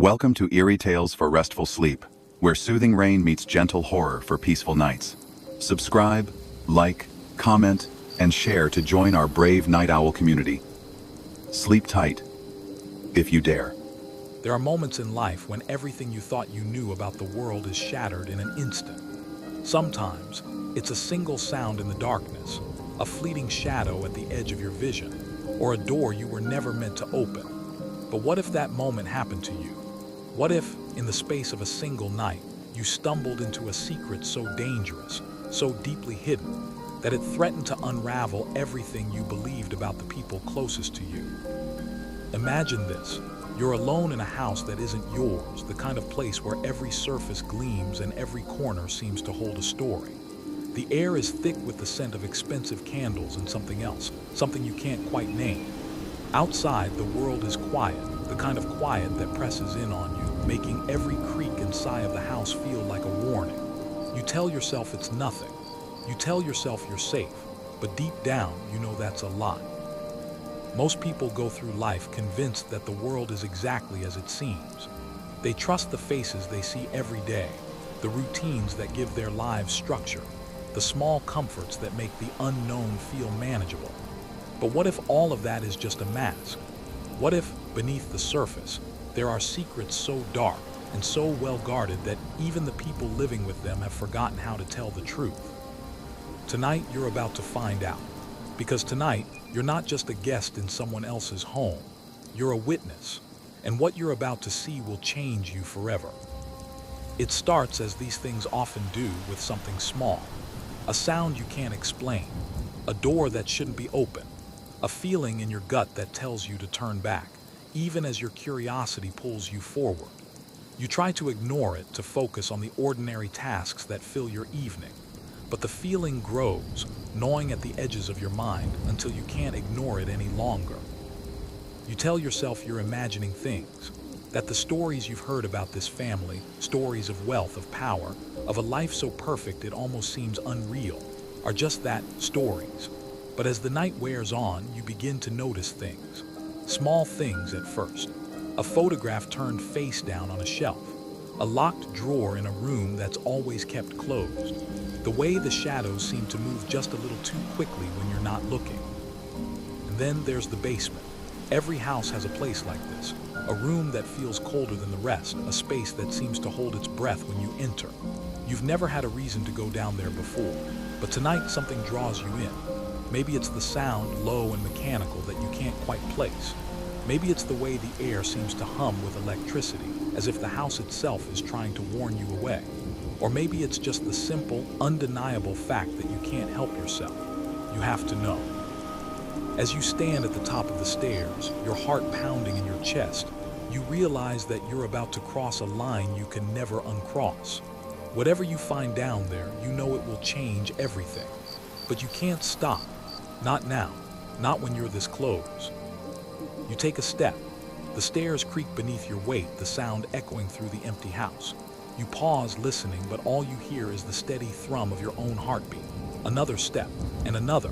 Welcome to Eerie Tales for Restful Sleep, where soothing rain meets gentle horror for peaceful nights. Subscribe, like, comment, and share to join our brave night owl community. Sleep tight, if you dare. There are moments in life when everything you thought you knew about the world is shattered in an instant. Sometimes, it's a single sound in the darkness, a fleeting shadow at the edge of your vision, or a door you were never meant to open. But what if that moment happened to you? What if, in the space of a single night, you stumbled into a secret so dangerous, so deeply hidden, that it threatened to unravel everything you believed about the people closest to you? Imagine this. You're alone in a house that isn't yours, the kind of place where every surface gleams and every corner seems to hold a story. The air is thick with the scent of expensive candles and something else, something you can't quite name. Outside, the world is quiet, the kind of quiet that presses in on you, making every creak and sigh of the house feel like a warning. You tell yourself it's nothing. You tell yourself you're safe, but deep down, you know that's a lie. Most people go through life convinced that the world is exactly as it seems. They trust the faces they see every day, the routines that give their lives structure, the small comforts that make the unknown feel manageable. But what if all of that is just a mask? What if, beneath the surface, there are secrets so dark and so well guarded that even the people living with them have forgotten how to tell the truth? Tonight, you're about to find out. Because tonight, you're not just a guest in someone else's home. You're a witness. And what you're about to see will change you forever. It starts, as these things often do, with something small. A sound you can't explain. A door that shouldn't be open. A feeling in your gut that tells you to turn back, even as your curiosity pulls you forward. You try to ignore it, to focus on the ordinary tasks that fill your evening. But the feeling grows, gnawing at the edges of your mind until you can't ignore it any longer. You tell yourself you're imagining things, that the stories you've heard about this family, stories of wealth, of power, of a life so perfect it almost seems unreal, are just that, stories. But as the night wears on, you begin to notice things. Small things at first. A photograph turned face down on a shelf. A locked drawer in a room that's always kept closed. The way the shadows seem to move just a little too quickly when you're not looking. And then there's the basement. Every house has a place like this. A room that feels colder than the rest. A space that seems to hold its breath when you enter. You've never had a reason to go down there before. But tonight something draws you in. Maybe it's the sound, low and mechanical, that you can't quite place. Maybe it's the way the air seems to hum with electricity, as if the house itself is trying to warn you away. Or maybe it's just the simple, undeniable fact that you can't help yourself. You have to know. As you stand at the top of the stairs, your heart pounding in your chest, you realize that you're about to cross a line you can never uncross. Whatever you find down there, you know it will change everything. But you can't stop. Not now. Not when you're this close. You take a step. The stairs creak beneath your weight, the sound echoing through the empty house. You pause listening, but all you hear is the steady thrum of your own heartbeat. Another step, and another.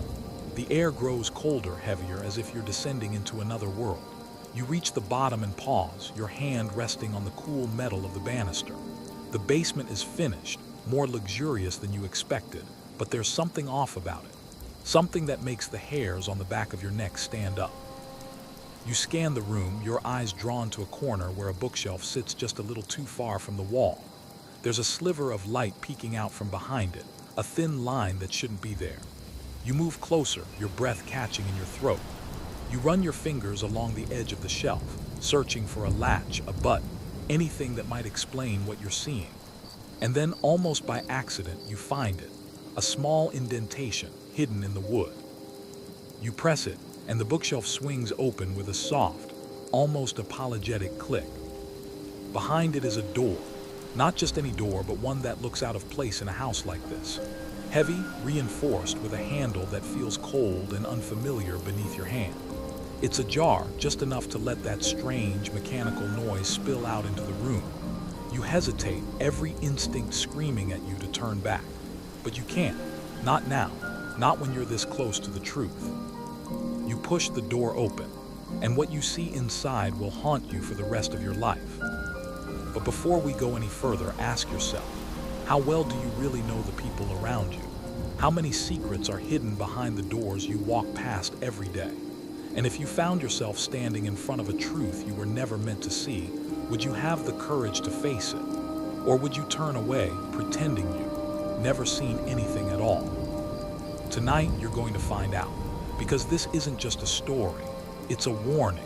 The air grows colder, heavier, as if you're descending into another world. You reach the bottom and pause, your hand resting on the cool metal of the banister. The basement is finished, more luxurious than you expected, but there's something off about it. Something that makes the hairs on the back of your neck stand up. You scan the room, your eyes drawn to a corner where a bookshelf sits just a little too far from the wall. There's a sliver of light peeking out from behind it, a thin line that shouldn't be there. You move closer, your breath catching in your throat. You run your fingers along the edge of the shelf, searching for a latch, a button, anything that might explain what you're seeing. And then, almost by accident, you find it, a small indentation hidden in the wood. You press it, and the bookshelf swings open with a soft, almost apologetic click. Behind it is a door. Not just any door, but one that looks out of place in a house like this. Heavy, reinforced, with a handle that feels cold and unfamiliar beneath your hand. It's ajar, just enough to let that strange, mechanical noise spill out into the room. You hesitate, every instinct screaming at you to turn back. But you can't. Not now. Not when you're this close to the truth. You push the door open, and what you see inside will haunt you for the rest of your life. But before we go any further, ask yourself, how well do you really know the people around you? How many secrets are hidden behind the doors you walk past every day? And if you found yourself standing in front of a truth you were never meant to see, would you have the courage to face it? Or would you turn away, pretending you never seen anything at all? Tonight, you're going to find out, because this isn't just a story, it's a warning.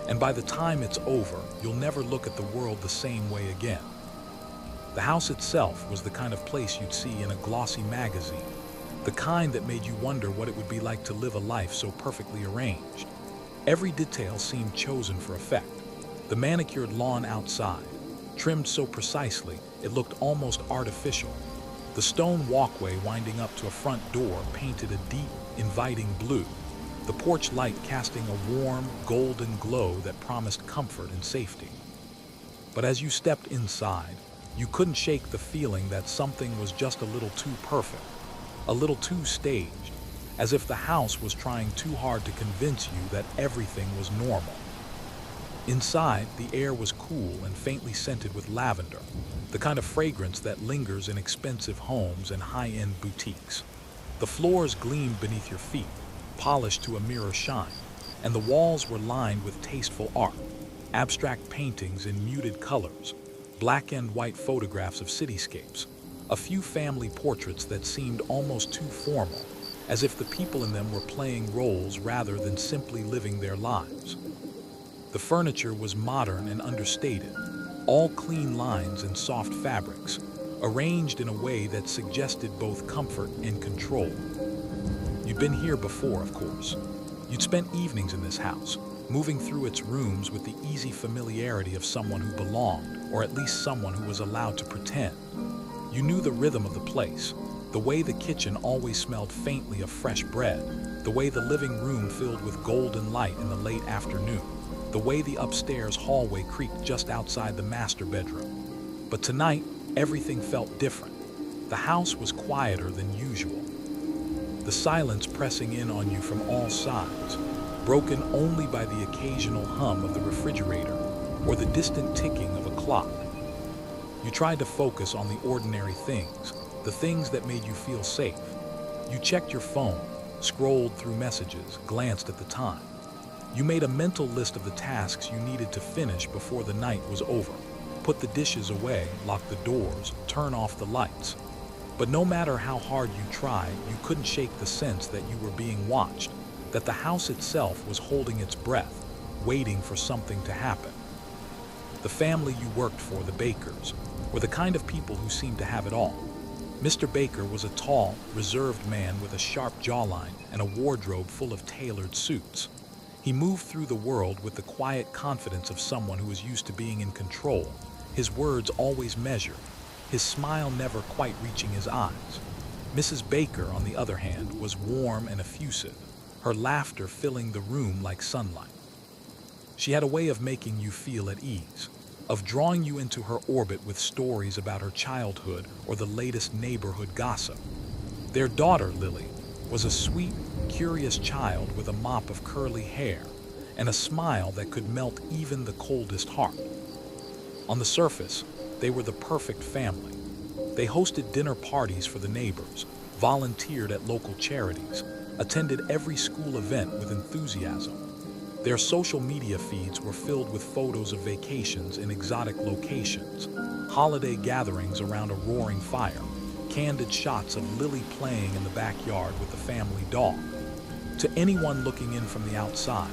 And by the time it's over, you'll never look at the world the same way again. The house itself was the kind of place you'd see in a glossy magazine, the kind that made you wonder what it would be like to live a life so perfectly arranged. Every detail seemed chosen for effect. The manicured lawn outside, trimmed so precisely it looked almost artificial. The stone walkway winding up to a front door painted a deep, inviting blue. The porch light casting a warm, golden glow that promised comfort and safety. But as you stepped inside, you couldn't shake the feeling that something was just a little too perfect, a little too staged, as if the house was trying too hard to convince you that everything was normal. Inside, the air was cool and faintly scented with lavender, the kind of fragrance that lingers in expensive homes and high-end boutiques. The floors gleamed beneath your feet, polished to a mirror shine, and the walls were lined with tasteful art, abstract paintings in muted colors, black and white photographs of cityscapes, a few family portraits that seemed almost too formal, as if the people in them were playing roles rather than simply living their lives. The furniture was modern and understated, all clean lines and soft fabrics, arranged in a way that suggested both comfort and control. You'd been here before, of course. You'd spent evenings in this house, moving through its rooms with the easy familiarity of someone who belonged, or at least someone who was allowed to pretend. You knew the rhythm of the place, the way the kitchen always smelled faintly of fresh bread, the way the living room filled with golden light in the late afternoon, the way the upstairs hallway creaked just outside the master bedroom. But tonight, everything felt different. The house was quieter than usual. The silence pressing in on you from all sides, broken only by the occasional hum of the refrigerator or the distant ticking of a clock. You tried to focus on the ordinary things, the things that made you feel safe. You checked your phone, scrolled through messages, glanced at the time. You made a mental list of the tasks you needed to finish before the night was over. Put the dishes away, lock the doors, turn off the lights. But no matter how hard you tried, you couldn't shake the sense that you were being watched, that the house itself was holding its breath, waiting for something to happen. The family you worked for, the Bakers, were the kind of people who seemed to have it all. Mr. Baker was a tall, reserved man with a sharp jawline and a wardrobe full of tailored suits. He moved through the world with the quiet confidence of someone who is used to being in control, his words always measured, his smile never quite reaching his eyes. Mrs. Baker, on the other hand, was warm and effusive, her laughter filling the room like sunlight. She had a way of making you feel at ease, of drawing you into her orbit with stories about her childhood or the latest neighborhood gossip. Their daughter, Lily, was a sweet, curious child with a mop of curly hair and a smile that could melt even the coldest heart. On the surface, they were the perfect family. They hosted dinner parties for the neighbors, volunteered at local charities, attended every school event with enthusiasm. Their social media feeds were filled with photos of vacations in exotic locations, holiday gatherings around a roaring fire, candid shots of Lily playing in the backyard with the family dog. To anyone looking in from the outside,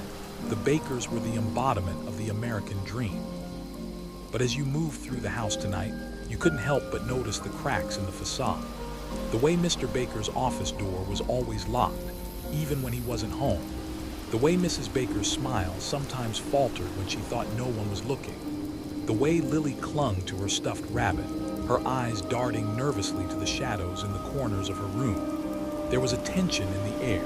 the Bakers were the embodiment of the American dream. But as you moved through the house tonight, you couldn't help but notice the cracks in the facade. The way Mr. Baker's office door was always locked, even when he wasn't home. The way Mrs. Baker's smile sometimes faltered when she thought no one was looking. The way Lily clung to her stuffed rabbit, her eyes darting nervously to the shadows in the corners of her room. There was a tension in the air,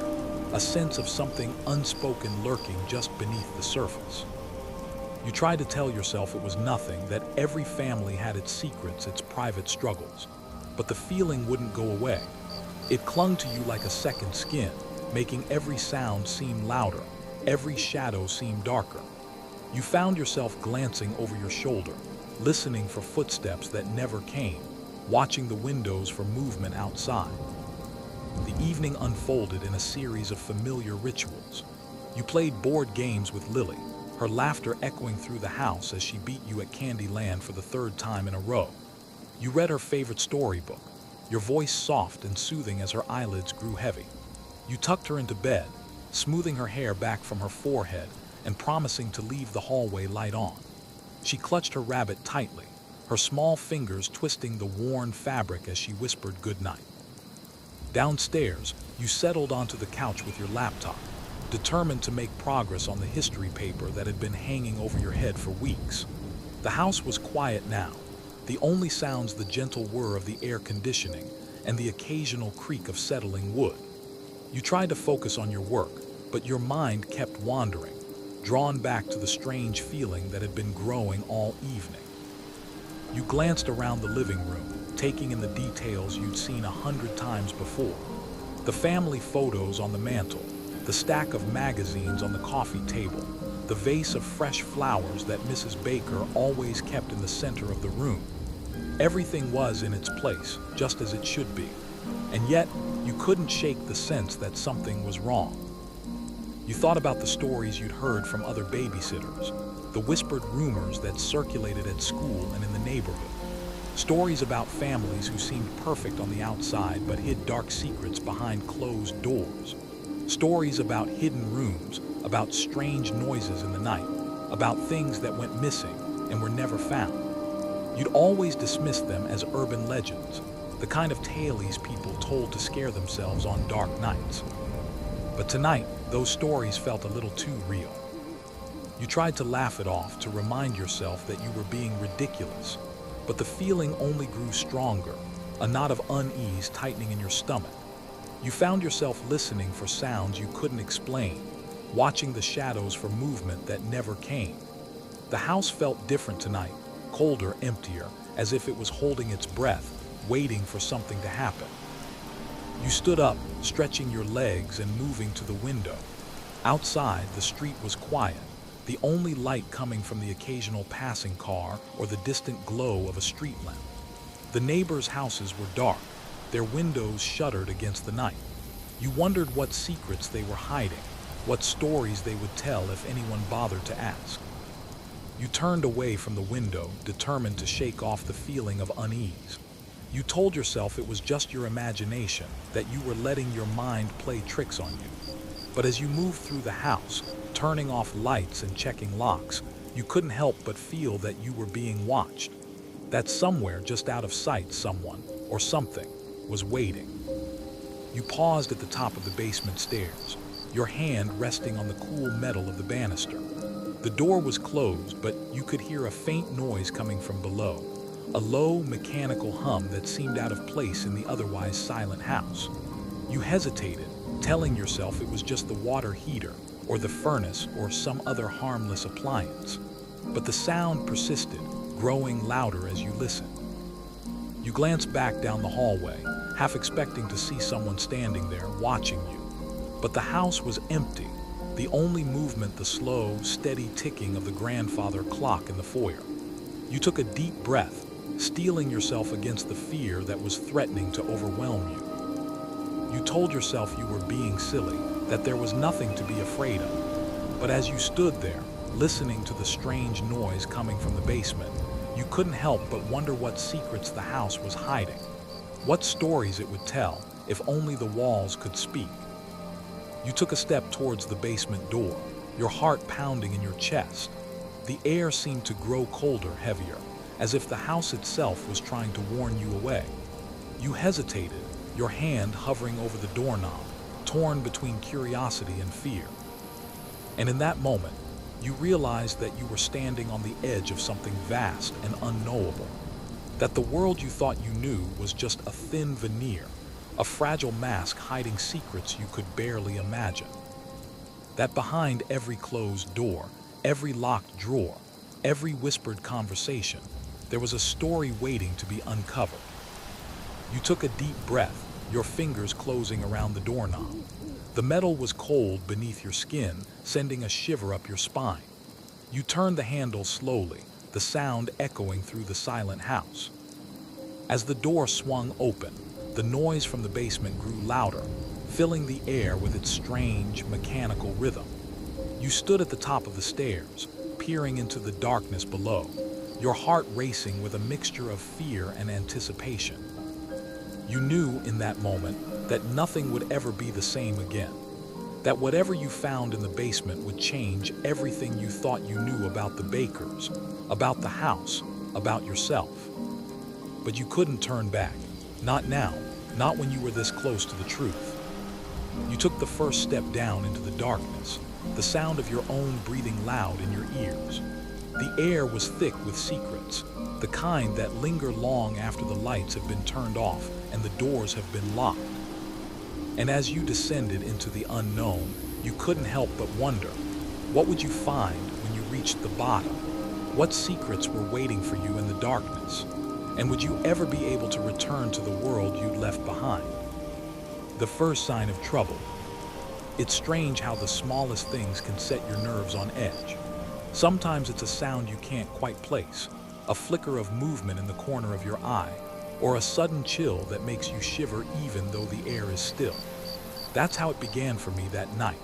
a sense of something unspoken lurking just beneath the surface. You tried to tell yourself it was nothing, that every family had its secrets, its private struggles. But the feeling wouldn't go away. It clung to you like a second skin, making every sound seem louder, every shadow seem darker. You found yourself glancing over your shoulder, listening for footsteps that never came, watching the windows for movement outside. The evening unfolded in a series of familiar rituals. You played board games with Lily, her laughter echoing through the house as she beat you at Candyland for the third time in a row. You read her favorite storybook, your voice soft and soothing as her eyelids grew heavy. You tucked her into bed, smoothing her hair back from her forehead and promising to leave the hallway light on. She clutched her rabbit tightly, her small fingers twisting the worn fabric as she whispered goodnight. Downstairs, you settled onto the couch with your laptop, determined to make progress on the history paper that had been hanging over your head for weeks. The house was quiet now, the only sounds the gentle whir of the air conditioning and the occasional creak of settling wood. You tried to focus on your work, but your mind kept wandering, drawn back to the strange feeling that had been growing all evening. You glanced around the living room, taking in the details you'd seen 100 times before. The family photos on the mantle, the stack of magazines on the coffee table, the vase of fresh flowers that Mrs. Baker always kept in the center of the room. Everything was in its place, just as it should be, and yet you couldn't shake the sense that something was wrong. You thought about the stories you'd heard from other babysitters, the whispered rumors that circulated at school and in the neighborhood, stories about families who seemed perfect on the outside but hid dark secrets behind closed doors, stories about hidden rooms, about strange noises in the night, about things that went missing and were never found. You'd always dismissed them as urban legends, the kind of tales people told to scare themselves on dark nights. But tonight, those stories felt a little too real. You tried to laugh it off, to remind yourself that you were being ridiculous, but the feeling only grew stronger, a knot of unease tightening in your stomach. You found yourself listening for sounds you couldn't explain, watching the shadows for movement that never came. The house felt different tonight, colder, emptier, as if it was holding its breath, waiting for something to happen. You stood up, stretching your legs and moving to the window. Outside, the street was quiet, the only light coming from the occasional passing car or the distant glow of a street lamp. The neighbors' houses were dark, their windows shuttered against the night. You wondered what secrets they were hiding, what stories they would tell if anyone bothered to ask. You turned away from the window, determined to shake off the feeling of unease. You told yourself it was just your imagination, that you were letting your mind play tricks on you. But as you moved through the house, turning off lights and checking locks, you couldn't help but feel that you were being watched. That somewhere just out of sight, someone, or something, was waiting. You paused at the top of the basement stairs, your hand resting on the cool metal of the banister. The door was closed, but you could hear a faint noise coming from below, a low, mechanical hum that seemed out of place in the otherwise silent house. You hesitated, telling yourself it was just the water heater, or the furnace, or some other harmless appliance. But the sound persisted, growing louder as you listened. You glanced back down the hallway, half expecting to see someone standing there, watching you. But the house was empty, the only movement the slow, steady ticking of the grandfather clock in the foyer. You took a deep breath, steeling yourself against the fear that was threatening to overwhelm you. You told yourself you were being silly, that there was nothing to be afraid of. But as you stood there, listening to the strange noise coming from the basement, you couldn't help but wonder what secrets the house was hiding, what stories it would tell if only the walls could speak. You took a step towards the basement door, your heart pounding in your chest. The air seemed to grow colder, heavier, as if the house itself was trying to warn you away. You hesitated, your hand hovering over the doorknob, torn between curiosity and fear. And in that moment, you realized that you were standing on the edge of something vast and unknowable, that the world you thought you knew was just a thin veneer, a fragile mask hiding secrets you could barely imagine. That behind every closed door, every locked drawer, every whispered conversation, there was a story waiting to be uncovered. You took a deep breath, your fingers closing around the doorknob. The metal was cold beneath your skin, sending a shiver up your spine. You turned the handle slowly, the sound echoing through the silent house. As the door swung open, the noise from the basement grew louder, filling the air with its strange, mechanical rhythm. You stood at the top of the stairs, peering into the darkness below, your heart racing with a mixture of fear and anticipation. You knew in that moment that nothing would ever be the same again, that whatever you found in the basement would change everything you thought you knew about the Bakers, about the house, about yourself. But you couldn't turn back. Not now, not when you were this close to the truth. You took the first step down into the darkness, the sound of your own breathing loud in your ears. The air was thick with secrets, the kind that linger long after the lights have been turned off and the doors have been locked. And as you descended into the unknown, you couldn't help but wonder, what would you find when you reached the bottom? What secrets were waiting for you in the darkness? And would you ever be able to return to the world you'd left behind? The first sign of trouble. It's strange how the smallest things can set your nerves on edge. Sometimes it's a sound you can't quite place, a flicker of movement in the corner of your eye, or a sudden chill that makes you shiver even though the air is still. That's how it began for me that night.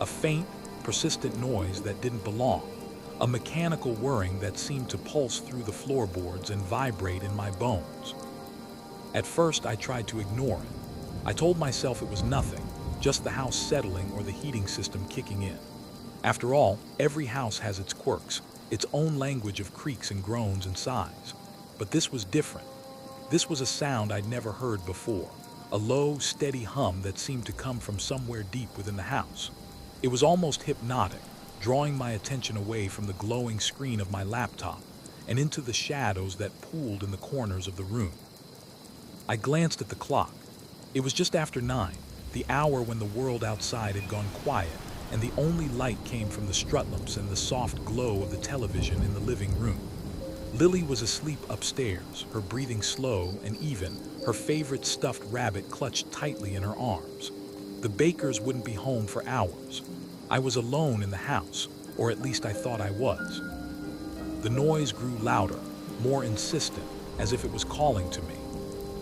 A faint, persistent noise that didn't belong. A mechanical whirring that seemed to pulse through the floorboards and vibrate in my bones. At first, I tried to ignore it. I told myself it was nothing, just the house settling or the heating system kicking in. After all, every house has its quirks, its own language of creaks and groans and sighs. But this was different. This was a sound I'd never heard before, a low, steady hum that seemed to come from somewhere deep within the house. It was almost hypnotic, drawing my attention away from the glowing screen of my laptop and into the shadows that pooled in the corners of the room. I glanced at the clock. It was just after 9, the hour when the world outside had gone quiet and the only light came from the strut lamps and the soft glow of the television in the living room. Lily was asleep upstairs, her breathing slow and even, her favorite stuffed rabbit clutched tightly in her arms. The Bakers wouldn't be home for hours. I was alone in the house, or at least I thought I was. The noise grew louder, more insistent, as if it was calling to me.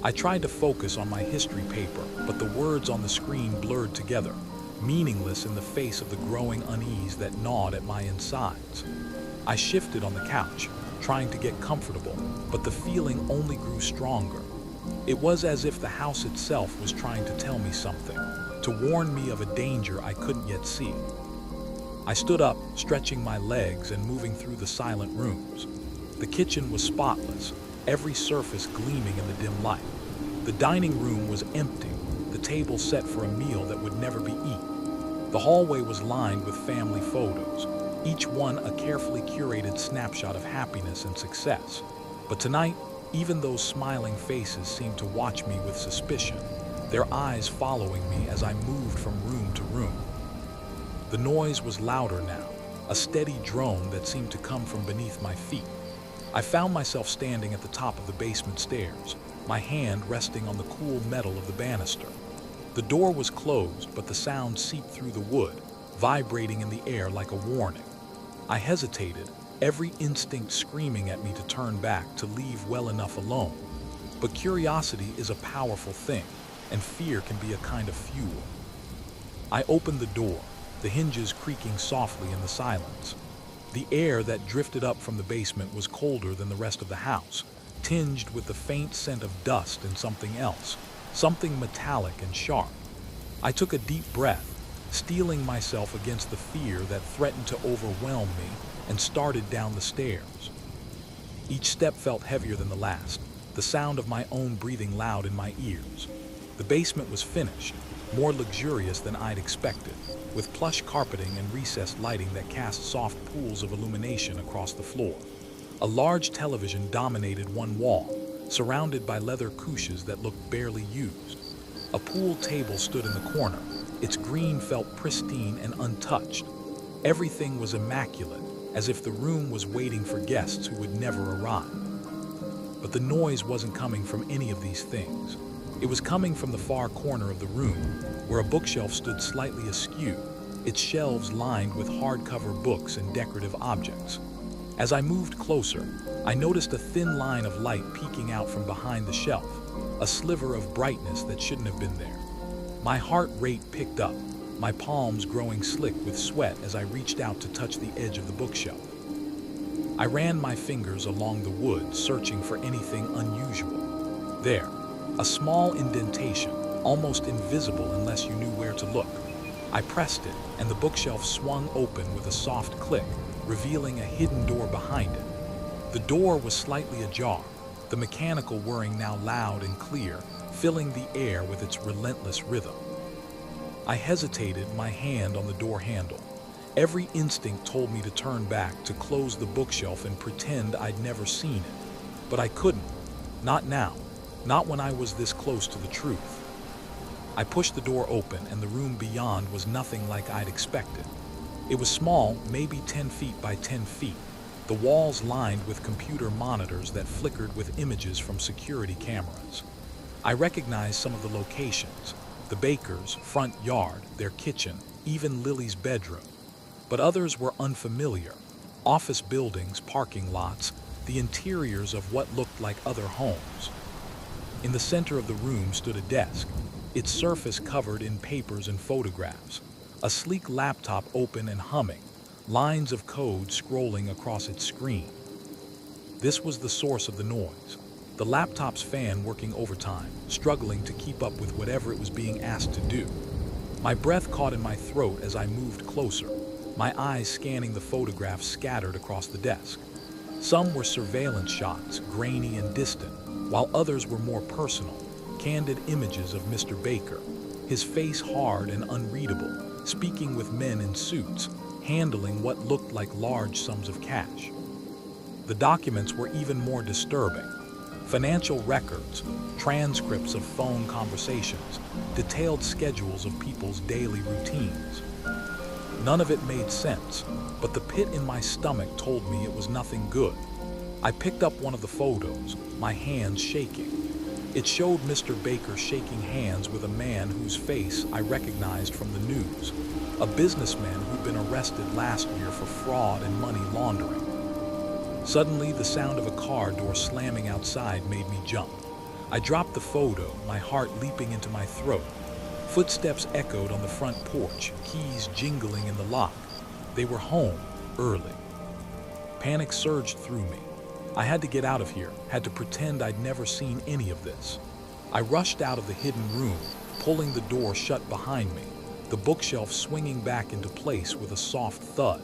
I tried to focus on my history paper, but the words on the screen blurred together, meaningless in the face of the growing unease that gnawed at my insides. I shifted on the couch, trying to get comfortable, but the feeling only grew stronger. It was as if the house itself was trying to tell me something, to warn me of a danger I couldn't yet see. I stood up, stretching my legs and moving through the silent rooms. The kitchen was spotless, every surface gleaming in the dim light. The dining room was empty, the table set for a meal that would never be eaten. The hallway was lined with family photos, each one a carefully curated snapshot of happiness and success. But tonight, even those smiling faces seemed to watch me with suspicion, their eyes following me as I moved from room to room. The noise was louder now, a steady drone that seemed to come from beneath my feet. I found myself standing at the top of the basement stairs, my hand resting on the cool metal of the banister. The door was closed, but the sound seeped through the wood, vibrating in the air like a warning. I hesitated, every instinct screaming at me to turn back, to leave well enough alone. But curiosity is a powerful thing, and fear can be a kind of fuel. I opened the door, the hinges creaking softly in the silence. The air that drifted up from the basement was colder than the rest of the house, tinged with the faint scent of dust and something else, something metallic and sharp. I took a deep breath, steeling myself against the fear that threatened to overwhelm me, and started down the stairs. Each step felt heavier than the last, the sound of my own breathing loud in my ears. The basement was finished, more luxurious than I'd expected, with plush carpeting and recessed lighting that cast soft pools of illumination across the floor. A large television dominated one wall, surrounded by leather couches that looked barely used. A pool table stood in the corner, its green felt pristine and untouched. Everything was immaculate, as if the room was waiting for guests who would never arrive. But the noise wasn't coming from any of these things. It was coming from the far corner of the room, where a bookshelf stood slightly askew, its shelves lined with hardcover books and decorative objects. As I moved closer, I noticed a thin line of light peeking out from behind the shelf, a sliver of brightness that shouldn't have been there. My heart rate picked up, my palms growing slick with sweat as I reached out to touch the edge of the bookshelf. I ran my fingers along the wood, searching for anything unusual. There, a small indentation, almost invisible unless you knew where to look. I pressed it, and the bookshelf swung open with a soft click, revealing a hidden door behind it. The door was slightly ajar, the mechanical whirring now loud and clear, filling the air with its relentless rhythm. I hesitated, my hand on the door handle. Every instinct told me to turn back, to close the bookshelf and pretend I'd never seen it. But I couldn't. Not now. Not when I was this close to the truth. I pushed the door open, and the room beyond was nothing like I'd expected. It was small, maybe 10 feet by 10 feet, the walls lined with computer monitors that flickered with images from security cameras. I recognized some of the locations: the baker's front yard, their kitchen, even Lily's bedroom. But others were unfamiliar: office buildings, parking lots, the interiors of what looked like other homes. In the center of the room stood a desk, its surface covered in papers and photographs, a sleek laptop open and humming, lines of code scrolling across its screen. This was the source of the noise, the laptop's fan working overtime, struggling to keep up with whatever it was being asked to do. My breath caught in my throat as I moved closer, my eyes scanning the photographs scattered across the desk. Some were surveillance shots, grainy and distant, while others were more personal, candid images of Mr. Baker, his face hard and unreadable, speaking with men in suits, handling what looked like large sums of cash. The documents were even more disturbing. Financial records, transcripts of phone conversations, detailed schedules of people's daily routines. None of it made sense, but the pit in my stomach told me it was nothing good. I picked up one of the photos, my hands shaking. It showed Mr. Baker shaking hands with a man whose face I recognized from the news, a businessman who'd been arrested last year for fraud and money laundering. Suddenly, the sound of a car door slamming outside made me jump. I dropped the photo, my heart leaping into my throat. Footsteps echoed on the front porch, keys jingling in the lock. They were home, early. Panic surged through me. I had to get out of here, had to pretend I'd never seen any of this. I rushed out of the hidden room, pulling the door shut behind me, the bookshelf swinging back into place with a soft thud.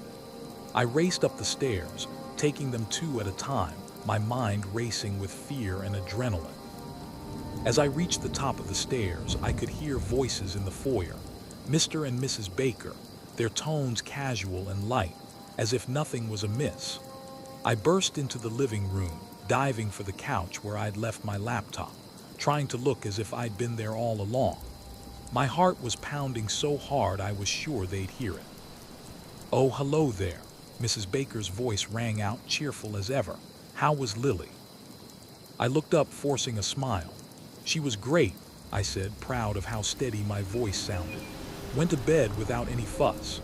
I raced up the stairs, taking them two at a time, my mind racing with fear and adrenaline. As I reached the top of the stairs, I could hear voices in the foyer, Mr. and Mrs. Baker, their tones casual and light, as if nothing was amiss. I burst into the living room, diving for the couch where I'd left my laptop, trying to look as if I'd been there all along. My heart was pounding so hard I was sure they'd hear it. "Oh, hello there." Mrs. Baker's voice rang out, cheerful as ever. "How was Lily?" I looked up, forcing a smile. "She was great," I said, proud of how steady my voice sounded. "Went to bed without any fuss."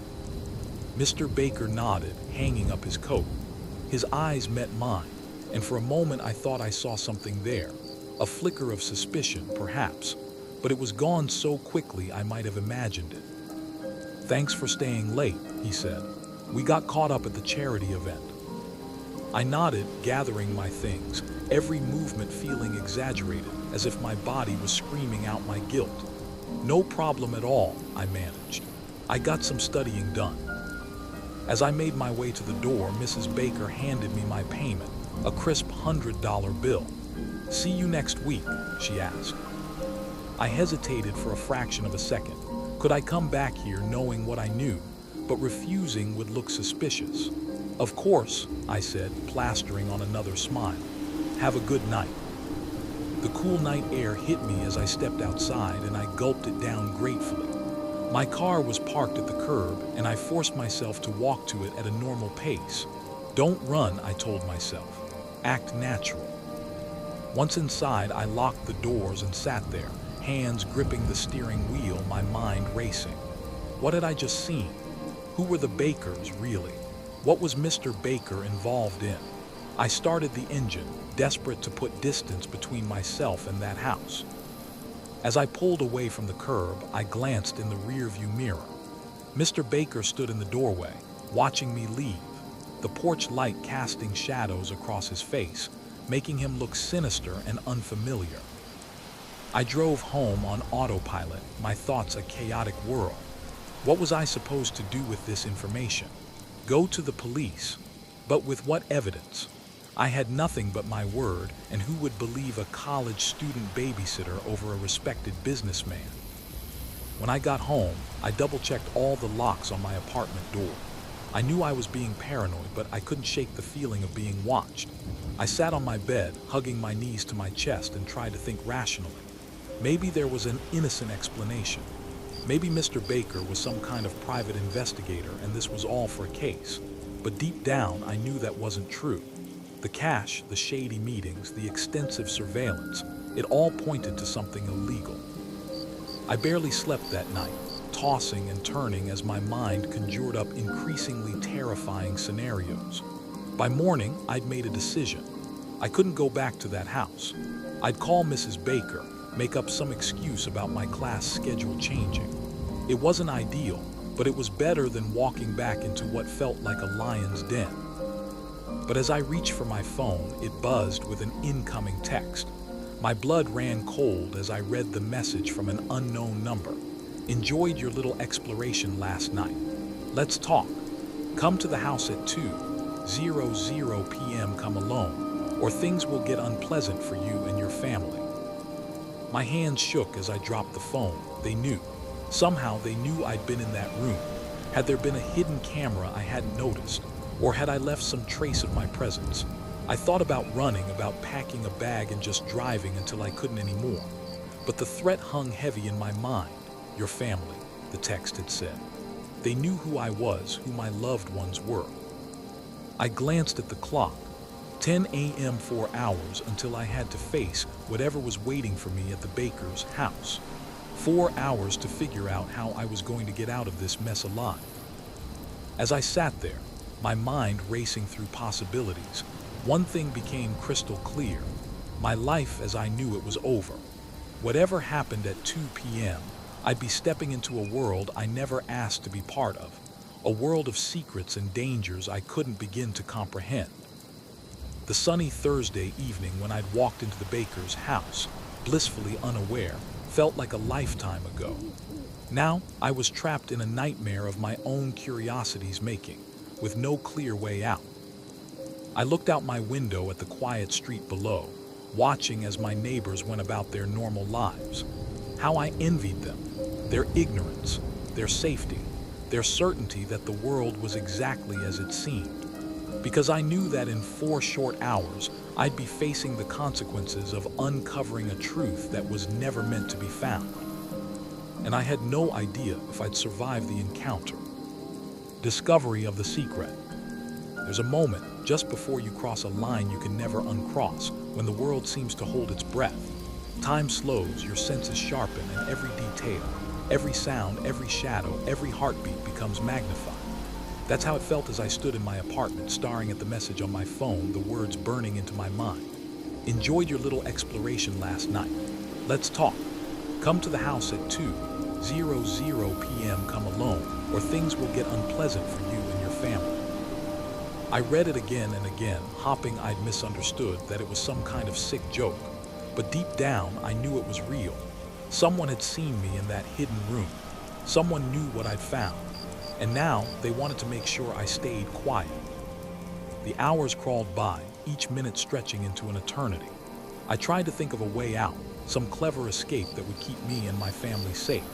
Mr. Baker nodded, hanging up his coat. His eyes met mine, and for a moment I thought I saw something there, a flicker of suspicion, perhaps, but it was gone so quickly I might have imagined it. "Thanks for staying late," he said. "We got caught up at the charity event." I nodded, gathering my things, every movement feeling exaggerated, as if my body was screaming out my guilt. "No problem at all," I managed. "I got some studying done." As I made my way to the door, Mrs. Baker handed me my payment, a crisp $100 bill. "See you next week," she asked. I hesitated for a fraction of a second. Could I come back here knowing what I knew, but refusing would look suspicious? "Of course," I said, plastering on another smile. "Have a good night." The cool night air hit me as I stepped outside, and I gulped it down gratefully. My car was parked at the curb, and I forced myself to walk to it at a normal pace. "Don't run," I told myself. "Act natural." Once inside, I locked the doors and sat there, hands gripping the steering wheel, my mind racing. What had I just seen? Who were the Bakers, really? What was Mr. Baker involved in? I started the engine, desperate to put distance between myself and that house. As I pulled away from the curb, I glanced in the rearview mirror. Mr. Baker stood in the doorway, watching me leave, the porch light casting shadows across his face, making him look sinister and unfamiliar. I drove home on autopilot, my thoughts a chaotic whirl. What was I supposed to do with this information? Go to the police? But with what evidence? I had nothing but my word, and who would believe a college student babysitter over a respected businessman? When I got home, I double-checked all the locks on my apartment door. I knew I was being paranoid, but I couldn't shake the feeling of being watched. I sat on my bed, hugging my knees to my chest, and tried to think rationally. Maybe there was an innocent explanation. Maybe Mr. Baker was some kind of private investigator and this was all for a case. But deep down, I knew that wasn't true. The cash, the shady meetings, the extensive surveillance, it all pointed to something illegal. I barely slept that night, tossing and turning as my mind conjured up increasingly terrifying scenarios. By morning, I'd made a decision. I couldn't go back to that house. I'd call Mrs. Baker, make up some excuse about my class schedule changing. It wasn't ideal, but it was better than walking back into what felt like a lion's den. But as I reached for my phone, it buzzed with an incoming text. My blood ran cold as I read the message from an unknown number. Enjoyed your little exploration last night. Let's talk. Come to the house at 2:00 p.m. Come alone, or things will get unpleasant for you and your family. My hands shook as I dropped the phone. They knew. Somehow they knew I'd been in that room. Had there been a hidden camera I hadn't noticed? Or had I left some trace of my presence? I thought about running, about packing a bag and just driving until I couldn't anymore. But the threat hung heavy in my mind. Your family, the text had said. They knew who I was, who my loved ones were. I glanced at the clock. 10 a.m. 4 hours until I had to face whatever was waiting for me at the Baker's house. 4 hours to figure out how I was going to get out of this mess alive. As I sat there, my mind racing through possibilities, one thing became crystal clear. My life as I knew it was over. Whatever happened at 2 p.m., I'd be stepping into a world I never asked to be part of, a world of secrets and dangers I couldn't begin to comprehend. The sunny Thursday evening when I'd walked into the Baker's house, blissfully unaware, felt like a lifetime ago. Now, I was trapped in a nightmare of my own curiosity's making, with no clear way out. I looked out my window at the quiet street below, watching as my neighbors went about their normal lives. How I envied them, their ignorance, their safety, their certainty that the world was exactly as it seemed. Because I knew that in 4 short hours, I'd be facing the consequences of uncovering a truth that was never meant to be found. And I had no idea if I'd survive the encounter. Discovery of the secret. There's a moment just before you cross a line you can never uncross, when the world seems to hold its breath. Time slows, your senses sharpen, and every detail, every sound, every shadow, every heartbeat becomes magnified. That's how it felt as I stood in my apartment, staring at the message on my phone, the words burning into my mind. Enjoyed your little exploration last night. Let's talk. Come to the house at 2:00 p.m. Come alone, or things will get unpleasant for you and your family. I read it again and again, hoping I'd misunderstood, that it was some kind of sick joke. But deep down, I knew it was real. Someone had seen me in that hidden room. Someone knew what I'd found. And now, they wanted to make sure I stayed quiet. The hours crawled by, each minute stretching into an eternity. I tried to think of a way out, some clever escape that would keep me and my family safe.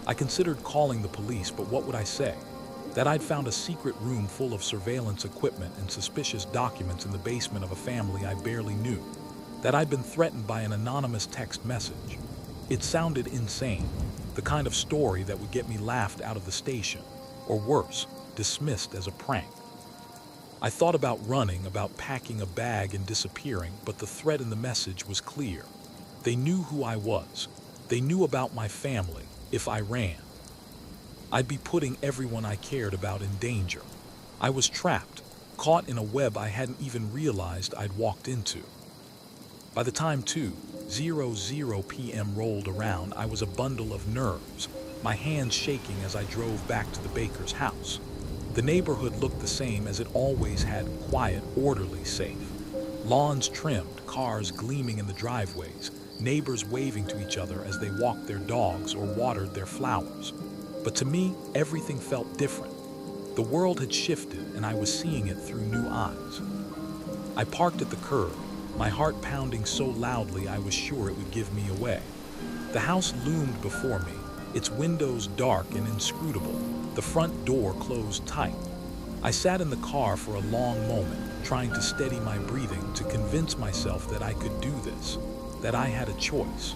I considered calling the police, but what would I say? That I'd found a secret room full of surveillance equipment and suspicious documents in the basement of a family I barely knew. That I'd been threatened by an anonymous text message. It sounded insane, the kind of story that would get me laughed out of the station, or worse, dismissed as a prank. I thought about running, about packing a bag and disappearing, but the threat in the message was clear. They knew who I was. They knew about my family, if I ran. I'd be putting everyone I cared about in danger. I was trapped, caught in a web I hadn't even realized I'd walked into. By the time 2:00 p.m. rolled around, I was a bundle of nerves, my hands shaking as I drove back to the baker's house. The neighborhood looked the same as it always had: quiet, orderly, safe. Lawns trimmed, cars gleaming in the driveways, neighbors waving to each other as they walked their dogs or watered their flowers. But to me, everything felt different. The world had shifted, and I was seeing it through new eyes. I parked at the curb, my heart pounding so loudly I was sure it would give me away. The house loomed before me, its windows dark and inscrutable, the front door closed tight. I sat in the car for a long moment, trying to steady my breathing, to convince myself that I could do this, that I had a choice.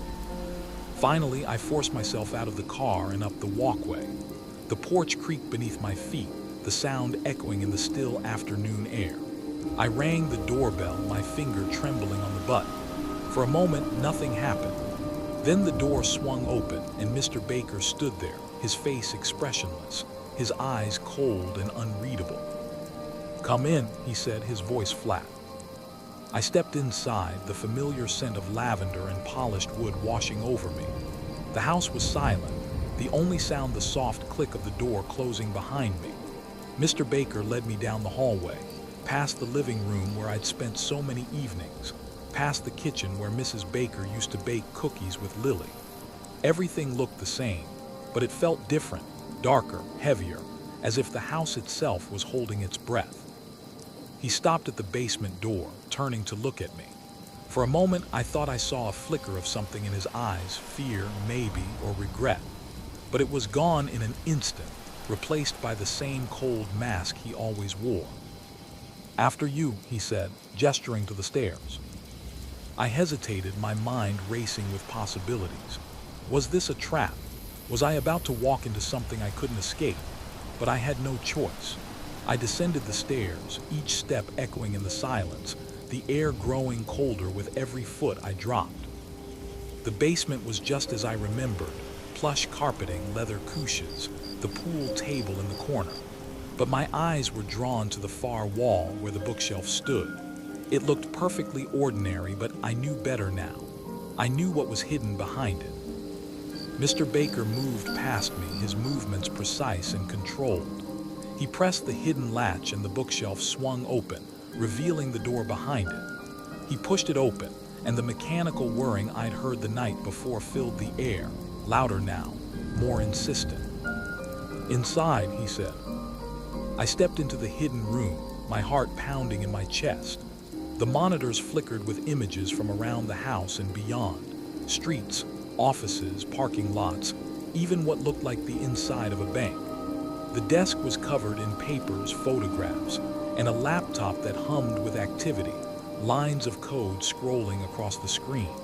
Finally, I forced myself out of the car and up the walkway. The porch creaked beneath my feet, the sound echoing in the still afternoon air. I rang the doorbell, my finger trembling on the button. For a moment, nothing happened. Then the door swung open, and Mr. Baker stood there, his face expressionless, his eyes cold and unreadable. "Come in," he said, his voice flat. I stepped inside, the familiar scent of lavender and polished wood washing over me. The house was silent, the only sound the soft click of the door closing behind me. Mr. Baker led me down the hallway, past the living room where I'd spent so many evenings, past the kitchen where Mrs. Baker used to bake cookies with Lily. Everything looked the same, but it felt different, darker, heavier, as if the house itself was holding its breath. He stopped at the basement door, turning to look at me. For a moment, I thought I saw a flicker of something in his eyes, fear, maybe, or regret. But it was gone in an instant, replaced by the same cold mask he always wore. "After you," he said, gesturing to the stairs. I hesitated, my mind racing with possibilities. Was this a trap? Was I about to walk into something I couldn't escape? But I had no choice. I descended the stairs, each step echoing in the silence, the air growing colder with every foot I dropped. The basement was just as I remembered: plush carpeting, leather couches, the pool table in the corner. But my eyes were drawn to the far wall where the bookshelf stood. It looked perfectly ordinary, but I knew better now. I knew what was hidden behind it. Mr. Baker moved past me, his movements precise and controlled. He pressed the hidden latch and the bookshelf swung open, revealing the door behind it. He pushed it open, and the mechanical whirring I'd heard the night before filled the air, louder now, more insistent. "Inside," he said. I stepped into the hidden room, my heart pounding in my chest. The monitors flickered with images from around the house and beyond: streets, offices, parking lots, even what looked like the inside of a bank. The desk was covered in papers, photographs, and a laptop that hummed with activity, lines of code scrolling across the screen.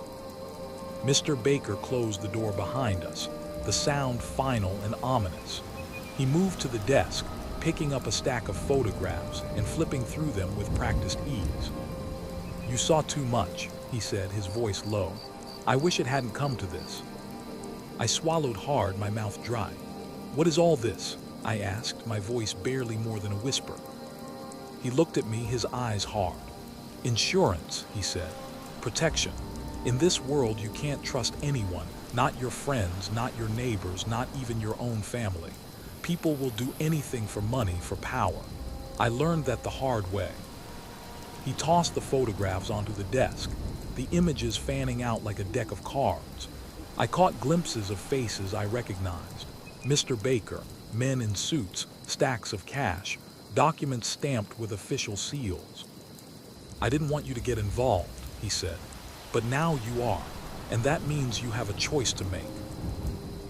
Mr. Baker closed the door behind us, the sound final and ominous. He moved to the desk, picking up a stack of photographs and flipping through them with practiced ease. "You saw too much," he said, his voice low. "I wish it hadn't come to this." I swallowed hard, my mouth dry. "What is all this?" I asked, my voice barely more than a whisper. He looked at me, his eyes hard. "Insurance," he said. "Protection. In this world, you can't trust anyone, not your friends, not your neighbors, not even your own family. People will do anything for money, for power. I learned that the hard way." He tossed the photographs onto the desk, the images fanning out like a deck of cards. I caught glimpses of faces I recognized: Mr. Baker, men in suits, stacks of cash, documents stamped with official seals. "I didn't want you to get involved," he said, "but now you are, and that means you have a choice to make."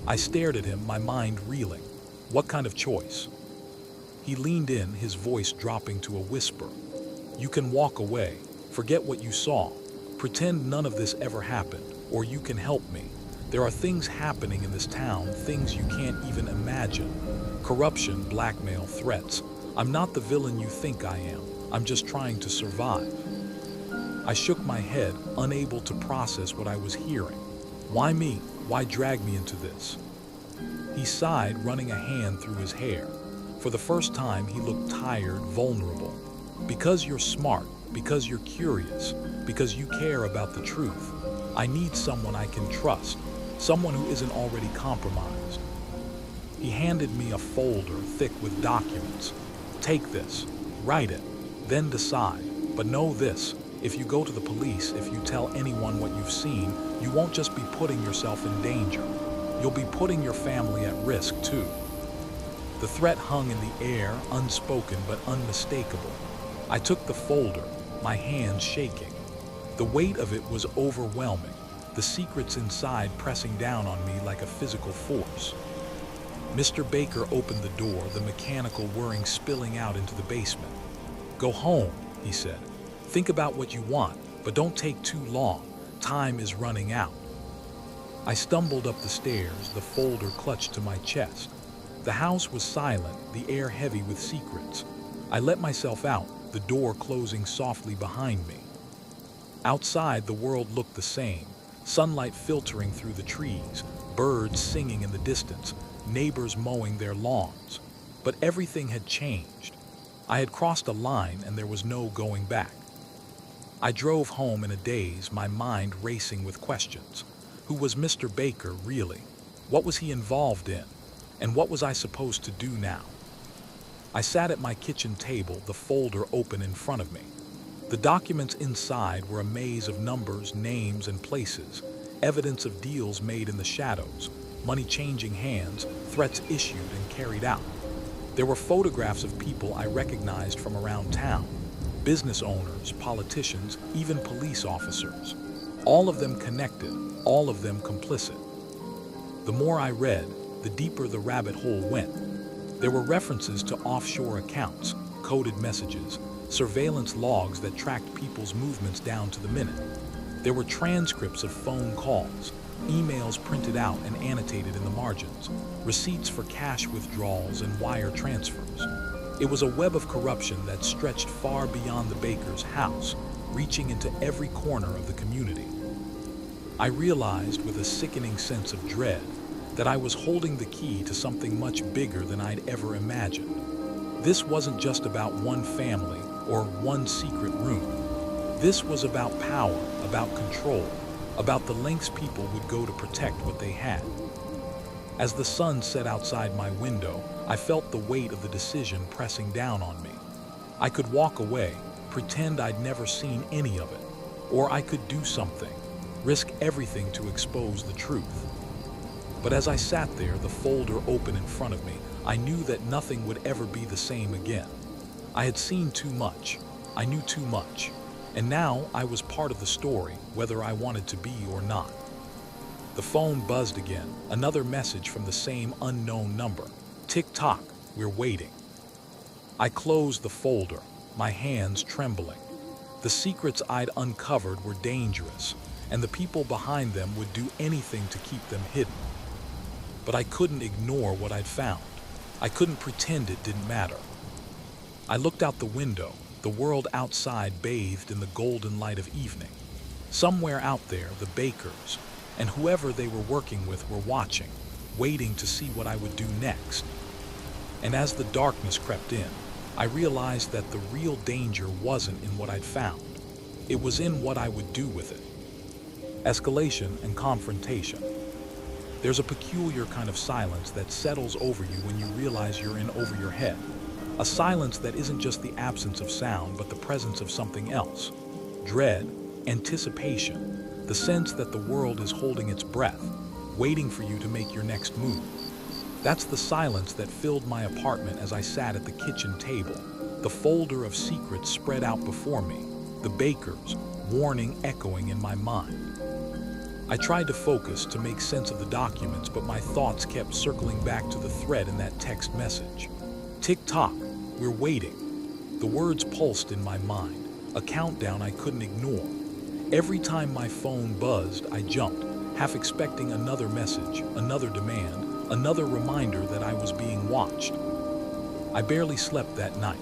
I stared at him, my mind reeling. What kind of choice? He leaned in, his voice dropping to a whisper. "You can walk away, forget what you saw, pretend none of this ever happened, or you can help me. There are things happening in this town, things you can't even imagine. Corruption, blackmail, threats. I'm not the villain you think I am. I'm just trying to survive." I shook my head, unable to process what I was hearing. Why me? Why drag me into this? He sighed, running a hand through his hair. For the first time, he looked tired, vulnerable. Because you're smart, because you're curious, because you care about the truth, I need someone I can trust, someone who isn't already compromised. He handed me a folder thick with documents. Take this, write it, then decide. But know this, if you go to the police, if you tell anyone what you've seen, you won't just be putting yourself in danger. You'll be putting your family at risk too. The threat hung in the air, unspoken but unmistakable. I took the folder, my hands shaking. The weight of it was overwhelming, the secrets inside pressing down on me like a physical force. Mr. Baker opened the door, the mechanical whirring spilling out into the basement. "Go home," he said. "Think about what you want, but don't take too long. Time is running out." I stumbled up the stairs, the folder clutched to my chest. The house was silent, the air heavy with secrets. I let myself out, the door closing softly behind me. Outside, the world looked the same, sunlight filtering through the trees, birds singing in the distance, neighbors mowing their lawns. But everything had changed. I had crossed a line and there was no going back. I drove home in a daze, my mind racing with questions. Who was Mr. Baker, really? What was he involved in? And what was I supposed to do now? I sat at my kitchen table, the folder open in front of me. The documents inside were a maze of numbers, names, and places, evidence of deals made in the shadows, money changing hands, threats issued and carried out. There were photographs of people I recognized from around town, business owners, politicians, even police officers. All of them connected, all of them complicit. The more I read, the deeper the rabbit hole went. There were references to offshore accounts, coded messages, surveillance logs that tracked people's movements down to the minute. There were transcripts of phone calls, emails printed out and annotated in the margins, receipts for cash withdrawals and wire transfers. It was a web of corruption that stretched far beyond the Baker's house, reaching into every corner of the community. I realized with a sickening sense of dread that I was holding the key to something much bigger than I'd ever imagined. This wasn't just about one family or one secret room. This was about power, about control, about the lengths people would go to protect what they had. As the sun set outside my window, I felt the weight of the decision pressing down on me. I could walk away, pretend I'd never seen any of it, or I could do something, risk everything to expose the truth. But as I sat there, the folder open in front of me, I knew that nothing would ever be the same again. I had seen too much. I knew too much. And now I was part of the story, whether I wanted to be or not. The phone buzzed again, another message from the same unknown number. Tick-tock, we're waiting. I closed the folder, my hands trembling. The secrets I'd uncovered were dangerous, and the people behind them would do anything to keep them hidden. But I couldn't ignore what I'd found. I couldn't pretend it didn't matter. I looked out the window, the world outside bathed in the golden light of evening. Somewhere out there, the Bakers, and whoever they were working with were watching, waiting to see what I would do next. And as the darkness crept in, I realized that the real danger wasn't in what I'd found. It was in what I would do with it. Escalation and confrontation. There's a peculiar kind of silence that settles over you when you realize you're in over your head. A silence that isn't just the absence of sound, but the presence of something else. Dread, anticipation, the sense that the world is holding its breath, waiting for you to make your next move. That's the silence that filled my apartment as I sat at the kitchen table, the folder of secrets spread out before me, the Bakers, warning echoing in my mind. I tried to focus, to make sense of the documents, but my thoughts kept circling back to the thread in that text message. Tick-tock, we're waiting. The words pulsed in my mind, a countdown I couldn't ignore. Every time my phone buzzed, I jumped, half expecting another message, another demand, another reminder that I was being watched. I barely slept that night.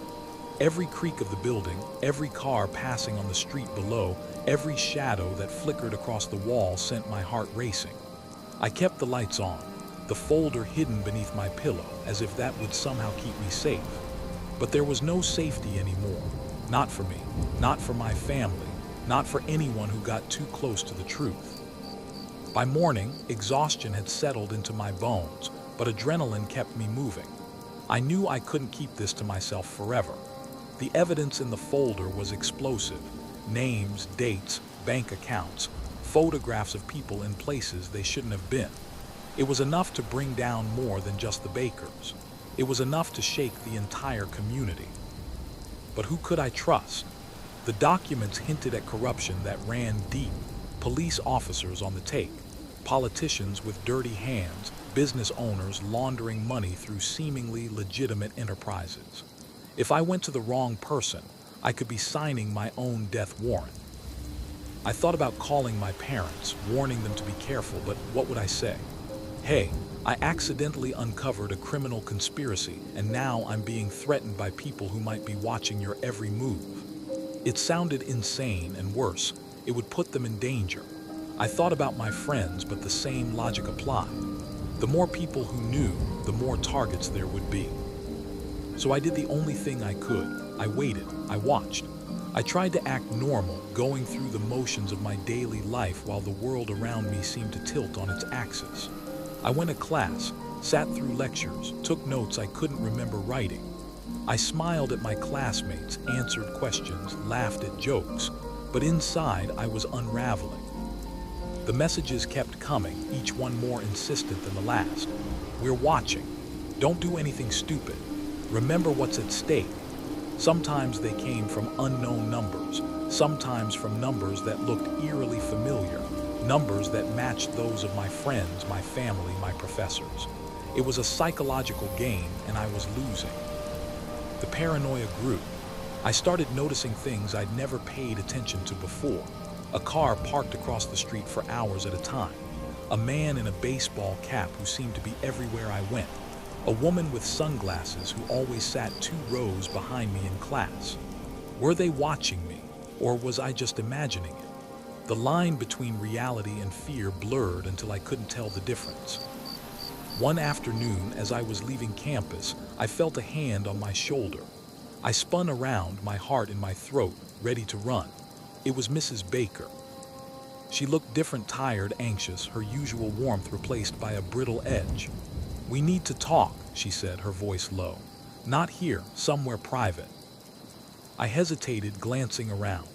Every creak of the building, every car passing on the street below, every shadow that flickered across the wall sent my heart racing. I kept the lights on, the folder hidden beneath my pillow, as if that would somehow keep me safe. But there was no safety anymore. Not for me, not for my family, not for anyone who got too close to the truth. By morning, exhaustion had settled into my bones, but adrenaline kept me moving. I knew I couldn't keep this to myself forever. The evidence in the folder was explosive. Names, dates, bank accounts, photographs of people in places they shouldn't have been. It was enough to bring down more than just the Bakers. It was enough to shake the entire community. But who could I trust? The documents hinted at corruption that ran deep. Police officers on the take, politicians with dirty hands, business owners laundering money through seemingly legitimate enterprises. If I went to the wrong person, I could be signing my own death warrant. I thought about calling my parents, warning them to be careful, but what would I say? Hey, I accidentally uncovered a criminal conspiracy, and now I'm being threatened by people who might be watching your every move. It sounded insane, and worse, it would put them in danger. I thought about my friends, but the same logic applied. The more people who knew, the more targets there would be. So I did the only thing I could. I waited, I watched. I tried to act normal, going through the motions of my daily life while the world around me seemed to tilt on its axis. I went to class, sat through lectures, took notes I couldn't remember writing. I smiled at my classmates, answered questions, laughed at jokes, but inside I was unraveling. The messages kept coming, each one more insistent than the last. We're watching. Don't do anything stupid. Remember what's at stake. Sometimes they came from unknown numbers, sometimes from numbers that looked eerily familiar, numbers that matched those of my friends, my family, my professors. It was a psychological game, and I was losing. The paranoia grew. I started noticing things I'd never paid attention to before. A car parked across the street for hours at a time. A man in a baseball cap who seemed to be everywhere I went. A woman with sunglasses who always sat 2 rows behind me in class. Were they watching me, or was I just imagining it? The line between reality and fear blurred until I couldn't tell the difference. One afternoon, as I was leaving campus, I felt a hand on my shoulder. I spun around, my heart in my throat, ready to run. It was Mrs. Baker. She looked different, tired, anxious, her usual warmth replaced by a brittle edge. "We need to talk," she said, her voice low. "Not here, somewhere private." I hesitated, glancing around.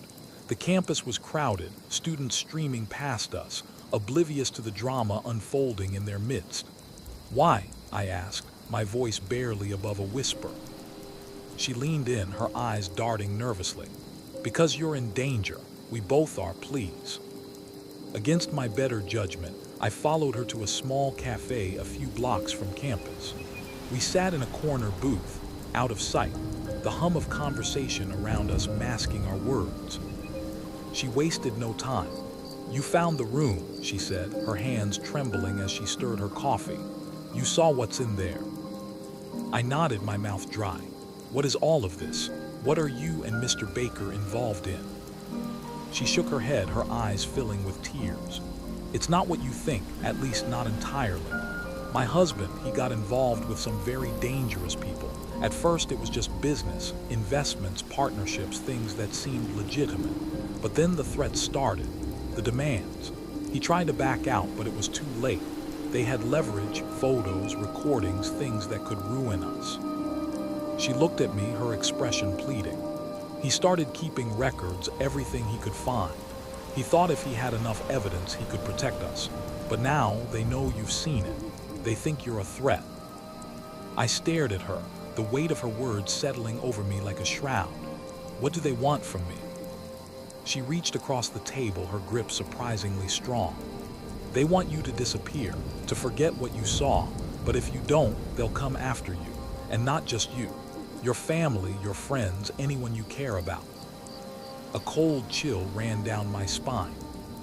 The campus was crowded, students streaming past us, oblivious to the drama unfolding in their midst. "Why?" I asked, my voice barely above a whisper. She leaned in, her eyes darting nervously. "Because you're in danger. We both are, please." Against my better judgment, I followed her to a small cafe a few blocks from campus. We sat in a corner booth, out of sight, the hum of conversation around us masking our words. She wasted no time. "You found the room," she said, her hands trembling as she stirred her coffee. "You saw what's in there." I nodded, my mouth dry. "What is all of this? What are you and Mr. Baker involved in?" She shook her head, her eyes filling with tears. "It's not what you think, at least not entirely. My husband, he got involved with some very dangerous people. At first it was just business, investments, partnerships, things that seemed legitimate. But then the threats started, the demands. He tried to back out, but it was too late. They had leverage, photos, recordings, things that could ruin us." She looked at me, her expression pleading. "He started keeping records, everything he could find. He thought if he had enough evidence, he could protect us. But now they know you've seen it. They think you're a threat." I stared at her, the weight of her words settling over me like a shroud. "What do they want from me?" She reached across the table, her grip surprisingly strong. "They want you to disappear, to forget what you saw, but if you don't, they'll come after you. And not just you. Your family, your friends, anyone you care about." A cold chill ran down my spine.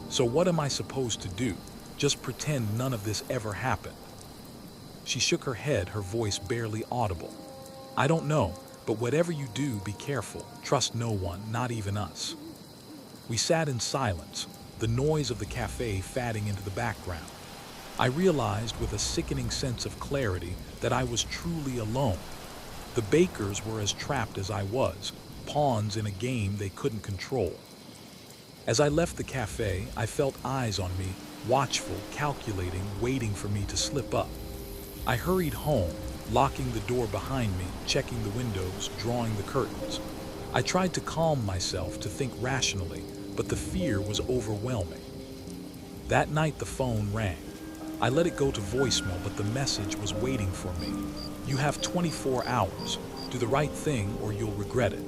So what am I supposed to do? Just pretend none of this ever happened? She shook her head, her voice barely audible. "I don't know, but whatever you do, be careful. Trust no one, not even us." We sat in silence, the noise of the cafe fading into the background. I realized with a sickening sense of clarity that I was truly alone. The Bakers were as trapped as I was, pawns in a game they couldn't control. As I left the cafe, I felt eyes on me, watchful, calculating, waiting for me to slip up. I hurried home, locking the door behind me, checking the windows, drawing the curtains. I tried to calm myself, to think rationally, but the fear was overwhelming. That night the phone rang. I let it go to voicemail, but the message was waiting for me. You have 24 hours. Do the right thing or you'll regret it.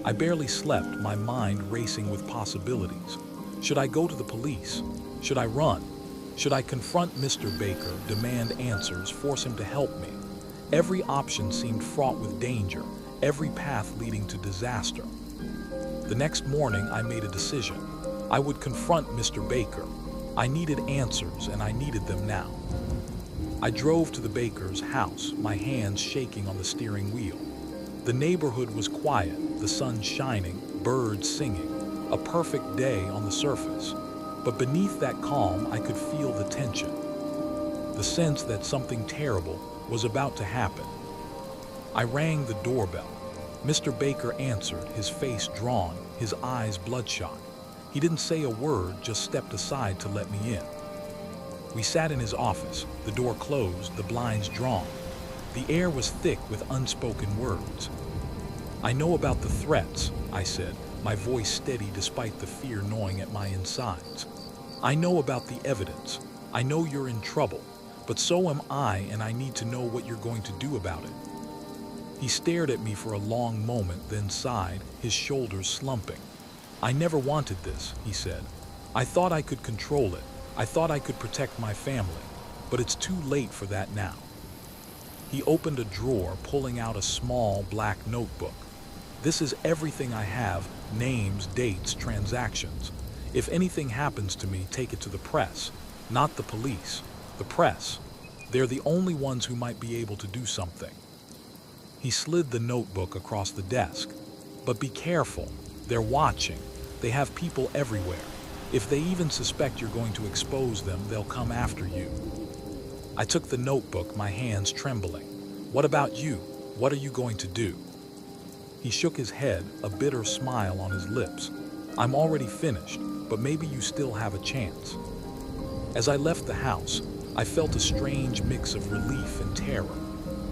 I barely slept, my mind racing with possibilities. Should I go to the police? Should I run? Should I confront Mr. Baker, demand answers, force him to help me? Every option seemed fraught with danger, every path leading to disaster. The next morning I made a decision. I would confront Mr. Baker. I needed answers, and I needed them now. I drove to the Baker's house, my hands shaking on the steering wheel. The neighborhood was quiet, the sun shining, birds singing, a perfect day on the surface. But beneath that calm, I could feel the tension, the sense that something terrible was about to happen. I rang the doorbell. Mr. Baker answered, his face drawn, his eyes bloodshot. He didn't say a word, just stepped aside to let me in. We sat in his office, the door closed, the blinds drawn. The air was thick with unspoken words. I know about the threats, I said, my voice steady despite the fear gnawing at my insides. I know about the evidence. I know you're in trouble, but so am I, and I need to know what you're going to do about it. He stared at me for a long moment, then sighed, his shoulders slumping. I never wanted this, he said. I thought I could control it. I thought I could protect my family, but it's too late for that now. He opened a drawer, pulling out a small black notebook. This is everything I have, names, dates, transactions. If anything happens to me, take it to the press, not the police. The press. They're the only ones who might be able to do something. He slid the notebook across the desk. But be careful. They're watching. They have people everywhere. If they even suspect you're going to expose them, they'll come after you. I took the notebook, my hands trembling. What about you? What are you going to do? He shook his head, a bitter smile on his lips. I'm already finished, but maybe you still have a chance. As I left the house, I felt a strange mix of relief and terror.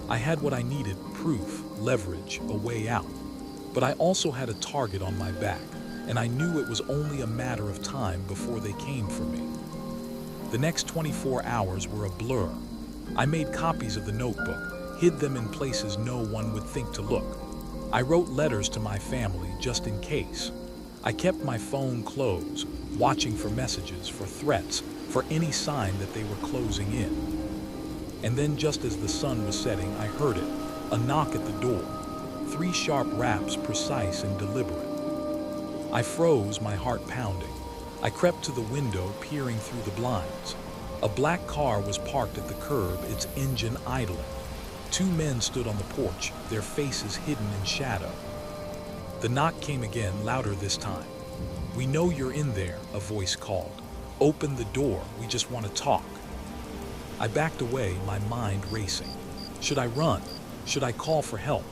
I had what I needed, proof, leverage, a way out. But I also had a target on my back, and I knew it was only a matter of time before they came for me. The next 24 hours were a blur. I made copies of the notebook, hid them in places no one would think to look. I wrote letters to my family just in case. I kept my phone closed, watching for messages, for threats, for any sign that they were closing in. And then just as the sun was setting, I heard it, a knock at the door. 3 sharp raps, precise and deliberate. I froze, my heart pounding. I crept to the window, peering through the blinds. A black car was parked at the curb, its engine idling. 2 men stood on the porch, their faces hidden in shadow. The knock came again, louder this time. We know you're in there, a voice called. Open the door, we just want to talk. I backed away, my mind racing. Should I run? Should I call for help?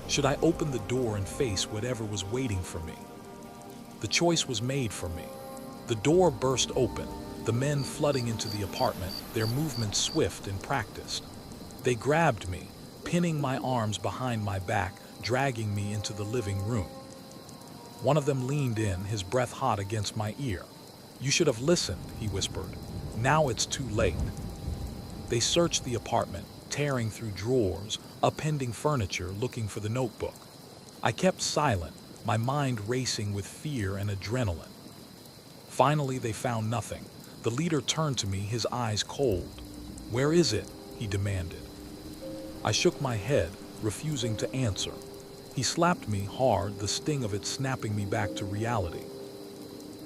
Should I open the door and face whatever was waiting for me? The choice was made for me. The door burst open, the men flooding into the apartment, their movements swift and practiced. They grabbed me, pinning my arms behind my back, dragging me into the living room. One of them leaned in, his breath hot against my ear. You should have listened, he whispered. Now it's too late. They searched the apartment, tearing through drawers, upending furniture, looking for the notebook. I kept silent, my mind racing with fear and adrenaline. Finally, they found nothing. The leader turned to me, his eyes cold. Where is it? He demanded. I shook my head, refusing to answer. He slapped me hard, the sting of it snapping me back to reality.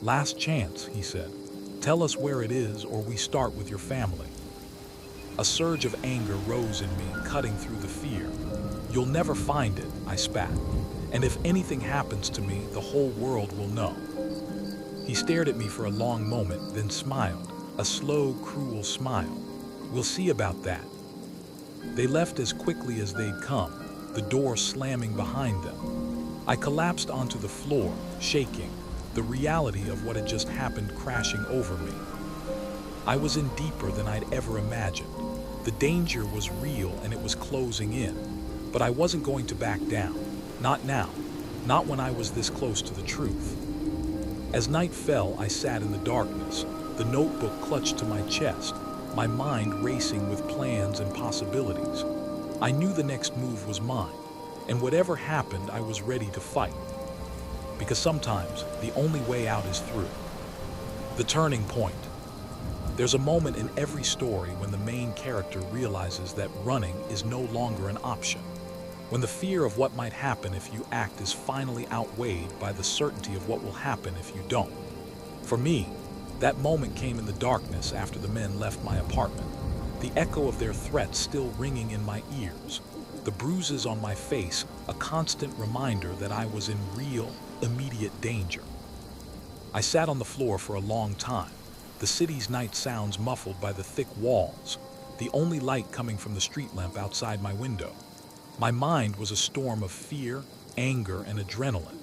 Last chance, he said. Tell us where it is or we start with your family. A surge of anger rose in me, cutting through the fear. You'll never find it, I spat. And if anything happens to me, the whole world will know. He stared at me for a long moment, then smiled. a slow, cruel smile. "We'll see about that." They left as quickly as they'd come, the door slamming behind them. I collapsed onto the floor, shaking, the reality of what had just happened crashing over me. I was in deeper than I'd ever imagined. The danger was real and it was closing in, but I wasn't going to back down. Not now, not when I was this close to the truth. As night fell, I sat in the darkness, the notebook clutched to my chest, my mind racing with plans and possibilities. I knew the next move was mine, and whatever happened, I was ready to fight. Because sometimes, the only way out is through. The turning point. There's a moment in every story when the main character realizes that running is no longer an option. When the fear of what might happen if you act is finally outweighed by the certainty of what will happen if you don't. For me, that moment came in the darkness after the men left my apartment, the echo of their threats still ringing in my ears, the bruises on my face, a constant reminder that I was in real, immediate danger. I sat on the floor for a long time, the city's night sounds muffled by the thick walls, the only light coming from the street lamp outside my window. My mind was a storm of fear, anger, and adrenaline.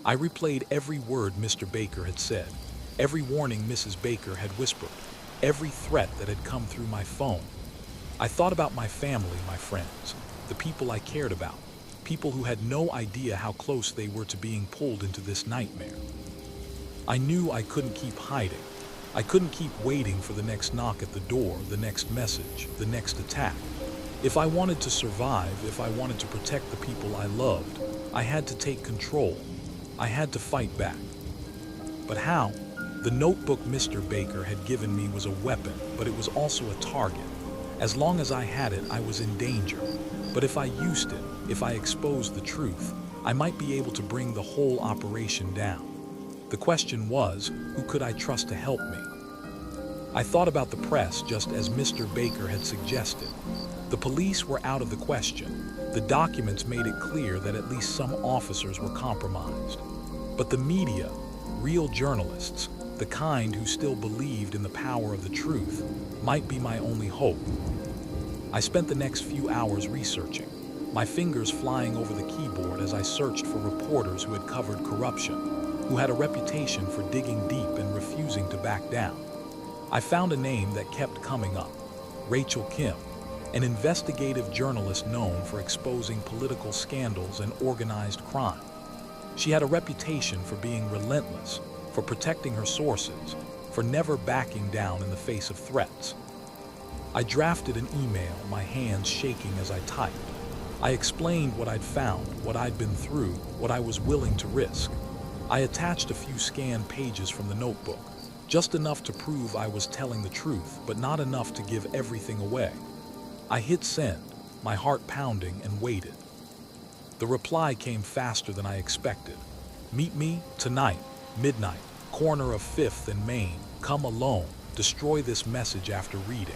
I replayed every word Mr. Baker had said, every warning Mrs. Baker had whispered, every threat that had come through my phone. I thought about my family, my friends, the people I cared about, people who had no idea how close they were to being pulled into this nightmare. I knew I couldn't keep hiding. I couldn't keep waiting for the next knock at the door, the next message, the next attack. If I wanted to survive, if I wanted to protect the people I loved, I had to take control. I had to fight back. But how? The notebook Mr. Baker had given me was a weapon, but it was also a target. As long as I had it, I was in danger. But if I used it, if I exposed the truth, I might be able to bring the whole operation down. The question was, who could I trust to help me? I thought about the press just as Mr. Baker had suggested. The police were out of the question. The documents made it clear that at least some officers were compromised. But the media, real journalists, the kind who still believed in the power of the truth, might be my only hope. I spent the next few hours researching, my fingers flying over the keyboard as I searched for reporters who had covered corruption, who had a reputation for digging deep and refusing to back down. I found a name that kept coming up, Rachel Kim, an investigative journalist known for exposing political scandals and organized crime. She had a reputation for being relentless, for protecting her sources, for never backing down in the face of threats. I drafted an email, my hands shaking as I typed. I explained what I'd found, what I'd been through, what I was willing to risk. I attached a few scanned pages from the notebook, just enough to prove I was telling the truth, but not enough to give everything away. I hit send, my heart pounding, and waited. The reply came faster than I expected. "Meet me tonight, midnight, corner of 5th and Main. Come alone. Destroy this message after reading."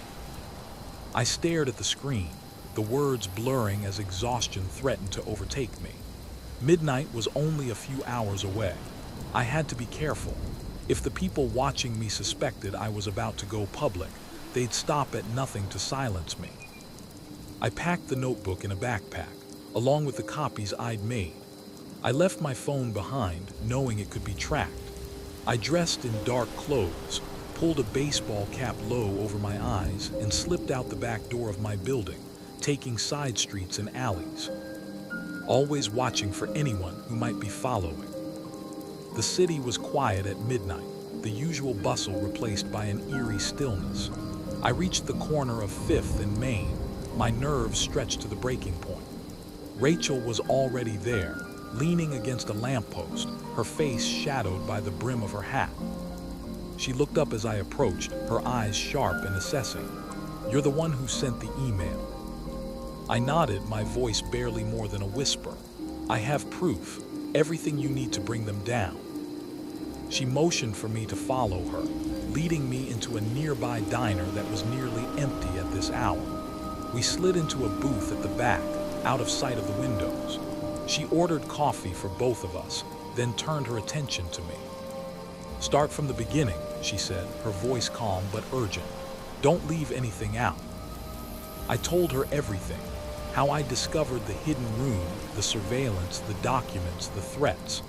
I stared at the screen, the words blurring as exhaustion threatened to overtake me. Midnight was only a few hours away. I had to be careful. If the people watching me suspected I was about to go public, they'd stop at nothing to silence me. I packed the notebook in a backpack, along with the copies I'd made. I left my phone behind, knowing it could be tracked. I dressed in dark clothes, pulled a baseball cap low over my eyes, and slipped out the back door of my building, taking side streets and alleys, always watching for anyone who might be following. The city was quiet at midnight, the usual bustle replaced by an eerie stillness. I reached the corner of 5th and Main, my nerves stretched to the breaking point. Rachel was already there, leaning against a lamppost, her face shadowed by the brim of her hat. She looked up as I approached, her eyes sharp and assessing. "You're the one who sent the email." I nodded, my voice barely more than a whisper. "I have proof, everything you need to bring them down." She motioned for me to follow her, leading me into a nearby diner that was nearly empty at this hour. We slid into a booth at the back, out of sight of the windows. She ordered coffee for both of us, then turned her attention to me. "Start from the beginning," she said, her voice calm but urgent. Don't leave anything out. I told her everything. How I discovered the hidden room, the surveillance, the documents, the threats.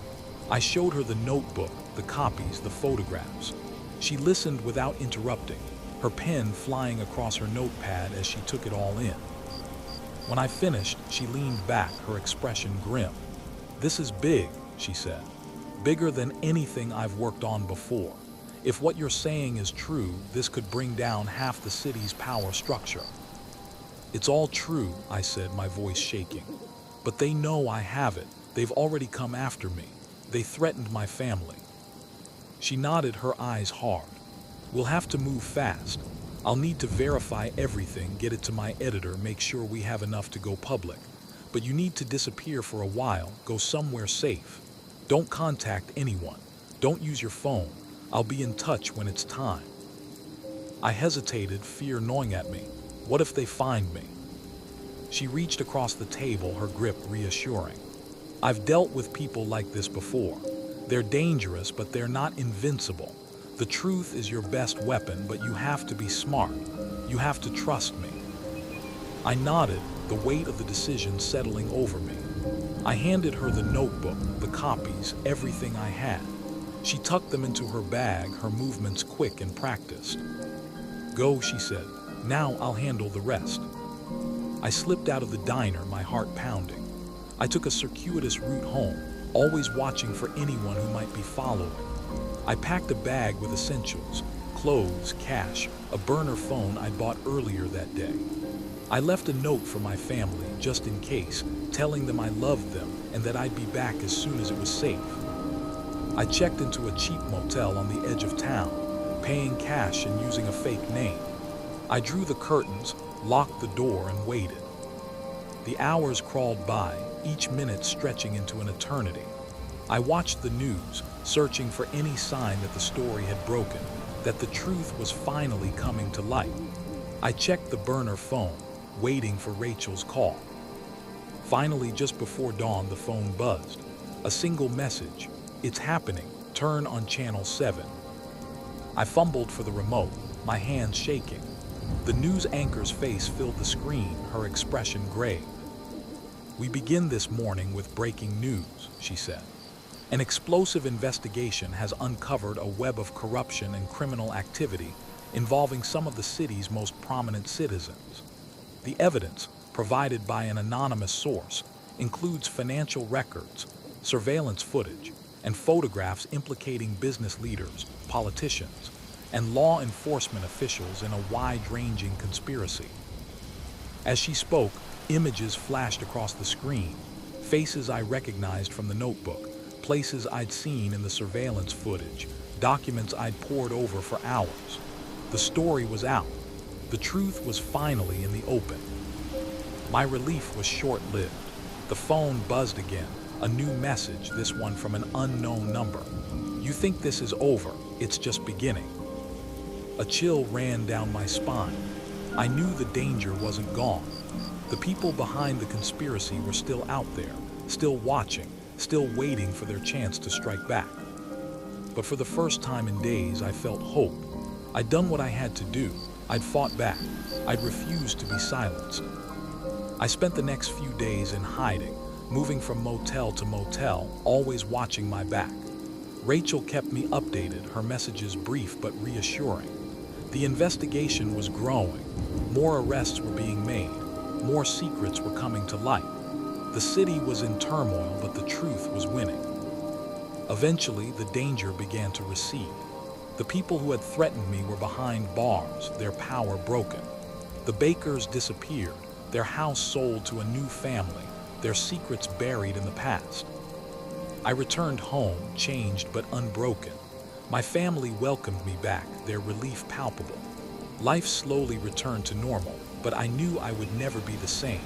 I showed her the notebook, the copies, the photographs. She listened without interrupting, her pen flying across her notepad as she took it all in. When I finished, she leaned back, her expression grim. This is big, she said. Bigger than anything I've worked on before. If what you're saying is true, this could bring down half the city's power structure. It's all true, I said, my voice shaking. But they know I have it. They've already come after me. They threatened my family. She nodded, her eyes hard. We'll have to move fast. I'll need to verify everything, get it to my editor, make sure we have enough to go public. But you need to disappear for a while, go somewhere safe. Don't contact anyone. Don't use your phone. I'll be in touch when it's time. I hesitated, fear gnawing at me. What if they find me? She reached across the table, her grip reassuring. I've dealt with people like this before. They're dangerous, but they're not invincible. The truth is your best weapon, but you have to be smart. You have to trust me. I nodded, the weight of the decision settling over me. I handed her the notebook, the copies, everything I had. She tucked them into her bag, her movements quick and practiced. Go, she said. Now I'll handle the rest. I slipped out of the diner, my heart pounding. I took a circuitous route home, always watching for anyone who might be following. I packed a bag with essentials, clothes, cash, a burner phone I'd bought earlier that day. I left a note for my family, just in case, telling them I loved them and that I'd be back as soon as it was safe. I checked into a cheap motel on the edge of town, paying cash and using a fake name. I drew the curtains, locked the door, and waited. The hours crawled by, each minute stretching into an eternity. I watched the news, searching for any sign that the story had broken, that the truth was finally coming to light. I checked the burner phone, waiting for Rachel's call. Finally, just before dawn, the phone buzzed. A single message. It's happening. Turn on channel 7. I fumbled for the remote, my hands shaking. The news anchor's face filled the screen, her expression grave. We begin this morning with breaking news, she said. An explosive investigation has uncovered a web of corruption and criminal activity involving some of the city's most prominent citizens. The evidence, provided by an anonymous source, includes financial records, surveillance footage, and photographs implicating business leaders, politicians, and law enforcement officials in a wide-ranging conspiracy. As she spoke, images flashed across the screen, faces I recognized from the notebook, places I'd seen in the surveillance footage, documents I'd pored over for hours. The story was out. The truth was finally in the open. My relief was short-lived. The phone buzzed again, a new message, this one from an unknown number. You think this is over, it's just beginning. A chill ran down my spine. I knew the danger wasn't gone. The people behind the conspiracy were still out there, still watching, still waiting for their chance to strike back. But for the first time in days, I felt hope. I'd done what I had to do. I'd fought back. I'd refused to be silenced. I spent the next few days in hiding, moving from motel to motel, always watching my back. Rachel kept me updated, her messages brief but reassuring. The investigation was growing. More arrests were being made. More secrets were coming to light. The city was in turmoil, but the truth was winning. Eventually, the danger began to recede. The people who had threatened me were behind bars, their power broken. The Bakers disappeared, their house sold to a new family, their secrets buried in the past. I returned home, changed but unbroken. My family welcomed me back, their relief palpable. Life slowly returned to normal, but I knew I would never be the same.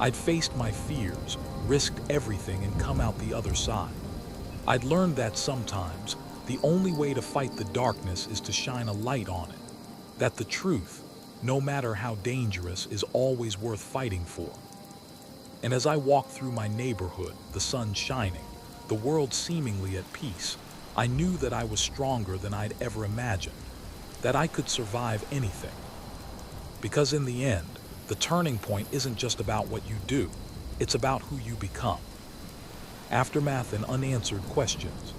I'd faced my fears, risked everything, and come out the other side. I'd learned that sometimes the only way to fight the darkness is to shine a light on it. That the truth, no matter how dangerous, is always worth fighting for. And as I walked through my neighborhood, the sun shining, the world seemingly at peace, I knew that I was stronger than I'd ever imagined, that I could survive anything. Because in the end, the turning point isn't just about what you do, it's about who you become. Aftermath and unanswered questions.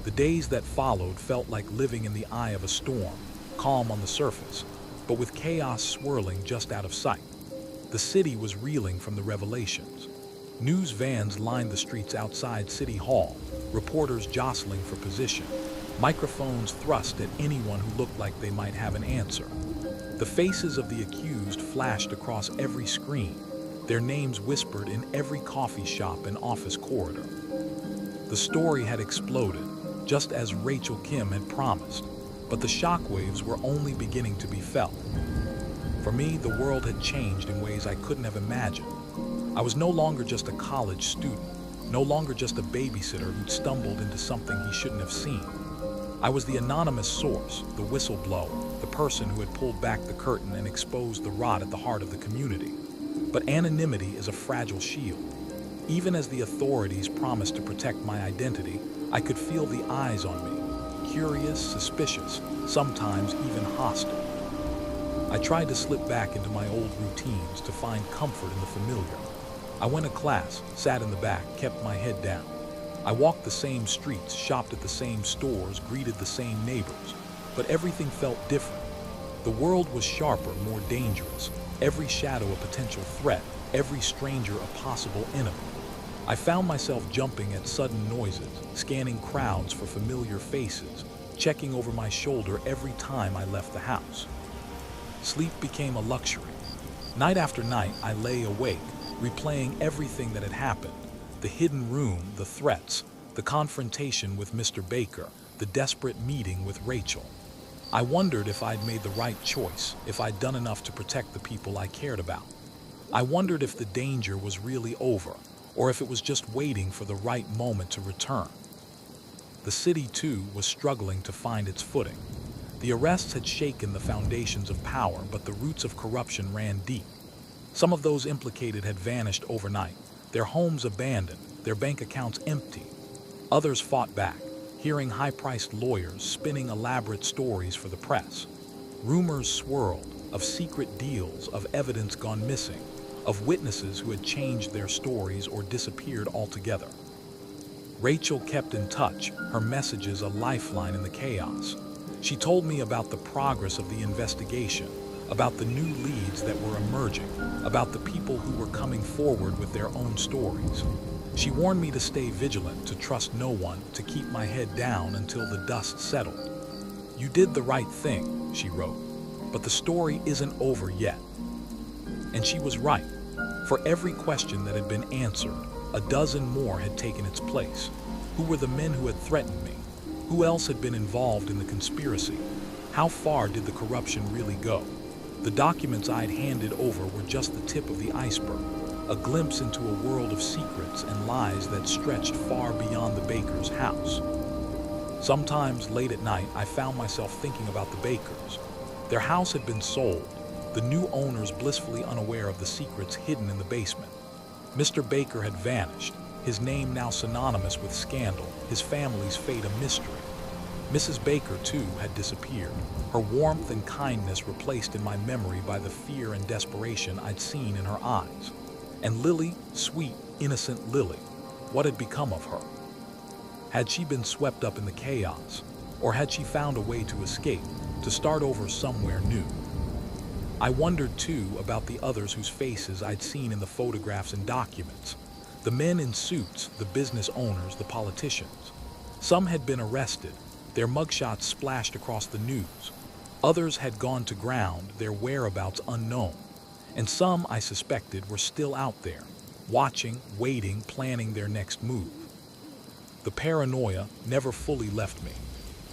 The days that followed felt like living in the eye of a storm, calm on the surface, but with chaos swirling just out of sight. The city was reeling from the revelations. News vans lined the streets outside City Hall, reporters jostling for position, microphones thrust at anyone who looked like they might have an answer. The faces of the accused flashed across every screen, their names whispered in every coffee shop and office corridor. The story had exploded, just as Rachel Kim had promised, but the shockwaves were only beginning to be felt. For me, the world had changed in ways I couldn't have imagined. I was no longer just a college student, no longer just a babysitter who'd stumbled into something he shouldn't have seen. I was the anonymous source, the whistleblower, the person who had pulled back the curtain and exposed the rot at the heart of the community. But anonymity is a fragile shield. Even as the authorities promised to protect my identity, I could feel the eyes on me, curious, suspicious, sometimes even hostile. I tried to slip back into my old routines to find comfort in the familiar. I went to class, sat in the back, kept my head down. I walked the same streets, shopped at the same stores, greeted the same neighbors, but everything felt different. The world was sharper, more dangerous, every shadow a potential threat, every stranger a possible enemy. I found myself jumping at sudden noises, scanning crowds for familiar faces, checking over my shoulder every time I left the house. Sleep became a luxury. Night after night, I lay awake, replaying everything that had happened. The hidden room, the threats, the confrontation with Mr. Baker, the desperate meeting with Rachel. I wondered if I'd made the right choice, if I'd done enough to protect the people I cared about. I wondered if the danger was really over, or if it was just waiting for the right moment to return. The city, too, was struggling to find its footing. The arrests had shaken the foundations of power, but the roots of corruption ran deep. Some of those implicated had vanished overnight, their homes abandoned, their bank accounts empty. Others fought back, hearing high-priced lawyers spinning elaborate stories for the press. Rumors swirled of secret deals, of evidence gone missing, of witnesses who had changed their stories or disappeared altogether. Rachel kept in touch, her messages a lifeline in the chaos. She told me about the progress of the investigation, about the new leads that were emerging, about the people who were coming forward with their own stories. She warned me to stay vigilant, to trust no one, to keep my head down until the dust settled. "You did the right thing," she wrote, "but the story isn't over yet." And she was right. For every question that had been answered, a dozen more had taken its place. Who were the men who had threatened me? Who else had been involved in the conspiracy? How far did the corruption really go? The documents I'd handed over were just the tip of the iceberg, a glimpse into a world of secrets and lies that stretched far beyond the Baker's house. Sometimes late at night, I found myself thinking about the Bakers. Their house had been sold, the new owners blissfully unaware of the secrets hidden in the basement. Mr. Baker had vanished, his name now synonymous with scandal, his family's fate a mystery. Mrs. Baker, too, had disappeared, her warmth and kindness replaced in my memory by the fear and desperation I'd seen in her eyes. And Lily, sweet, innocent Lily, what had become of her? Had she been swept up in the chaos, or had she found a way to escape, to start over somewhere new? I wondered, too, about the others whose faces I'd seen in the photographs and documents. The men in suits, the business owners, the politicians. Some had been arrested, their mugshots splashed across the news. Others had gone to ground, their whereabouts unknown. And some, I suspected, were still out there, watching, waiting, planning their next move. The paranoia never fully left me.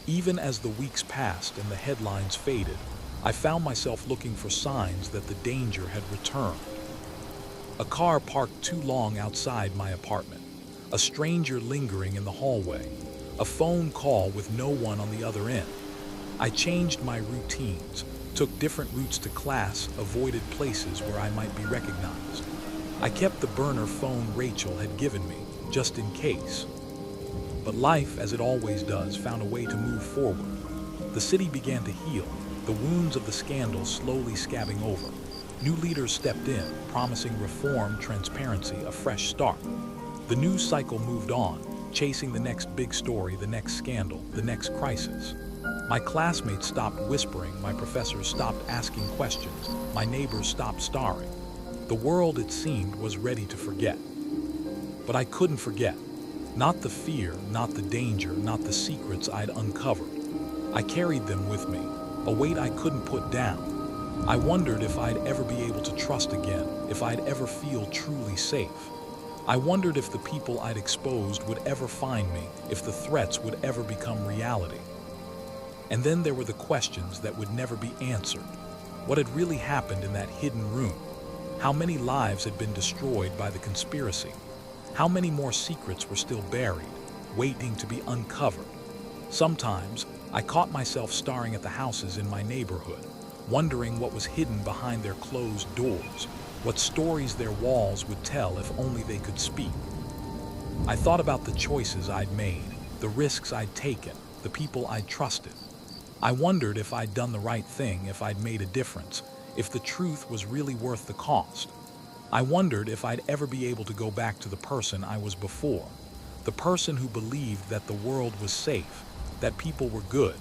Even as the weeks passed and the headlines faded, I found myself looking for signs that the danger had returned. A car parked too long outside my apartment, a stranger lingering in the hallway, a phone call with no one on the other end. I changed my routines, took different routes to class, avoided places where I might be recognized. I kept the burner phone Rachel had given me, just in case. But life, as it always does, found a way to move forward. The city began to heal, the wounds of the scandal slowly scabbing over. New leaders stepped in, promising reform, transparency, a fresh start. The news cycle moved on, chasing the next big story, the next scandal, the next crisis. My classmates stopped whispering, my professors stopped asking questions, my neighbors stopped starring. The world, it seemed, was ready to forget. But I couldn't forget. Not the fear, not the danger, not the secrets I'd uncovered. I carried them with me, a weight I couldn't put down. I wondered if I'd ever be able to trust again, if I'd ever feel truly safe. I wondered if the people I'd exposed would ever find me, if the threats would ever become reality. And then there were the questions that would never be answered. What had really happened in that hidden room? How many lives had been destroyed by the conspiracy? How many more secrets were still buried, waiting to be uncovered? Sometimes, I caught myself staring at the houses in my neighborhood, wondering what was hidden behind their closed doors, what stories their walls would tell if only they could speak. I thought about the choices I'd made, the risks I'd taken, the people I'd trusted. I wondered if I'd done the right thing, if I'd made a difference, if the truth was really worth the cost. I wondered if I'd ever be able to go back to the person I was before, the person who believed that the world was safe, that people were good,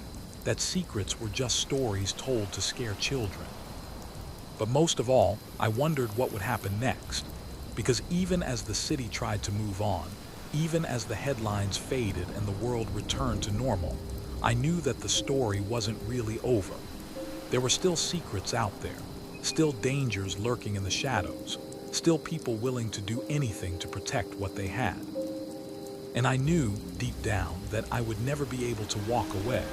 that secrets were just stories told to scare children. But most of all, I wondered what would happen next, because even as the city tried to move on, even as the headlines faded and the world returned to normal, I knew that the story wasn't really over. There were still secrets out there, still dangers lurking in the shadows, still people willing to do anything to protect what they had. And I knew, deep down, that I would never be able to walk away,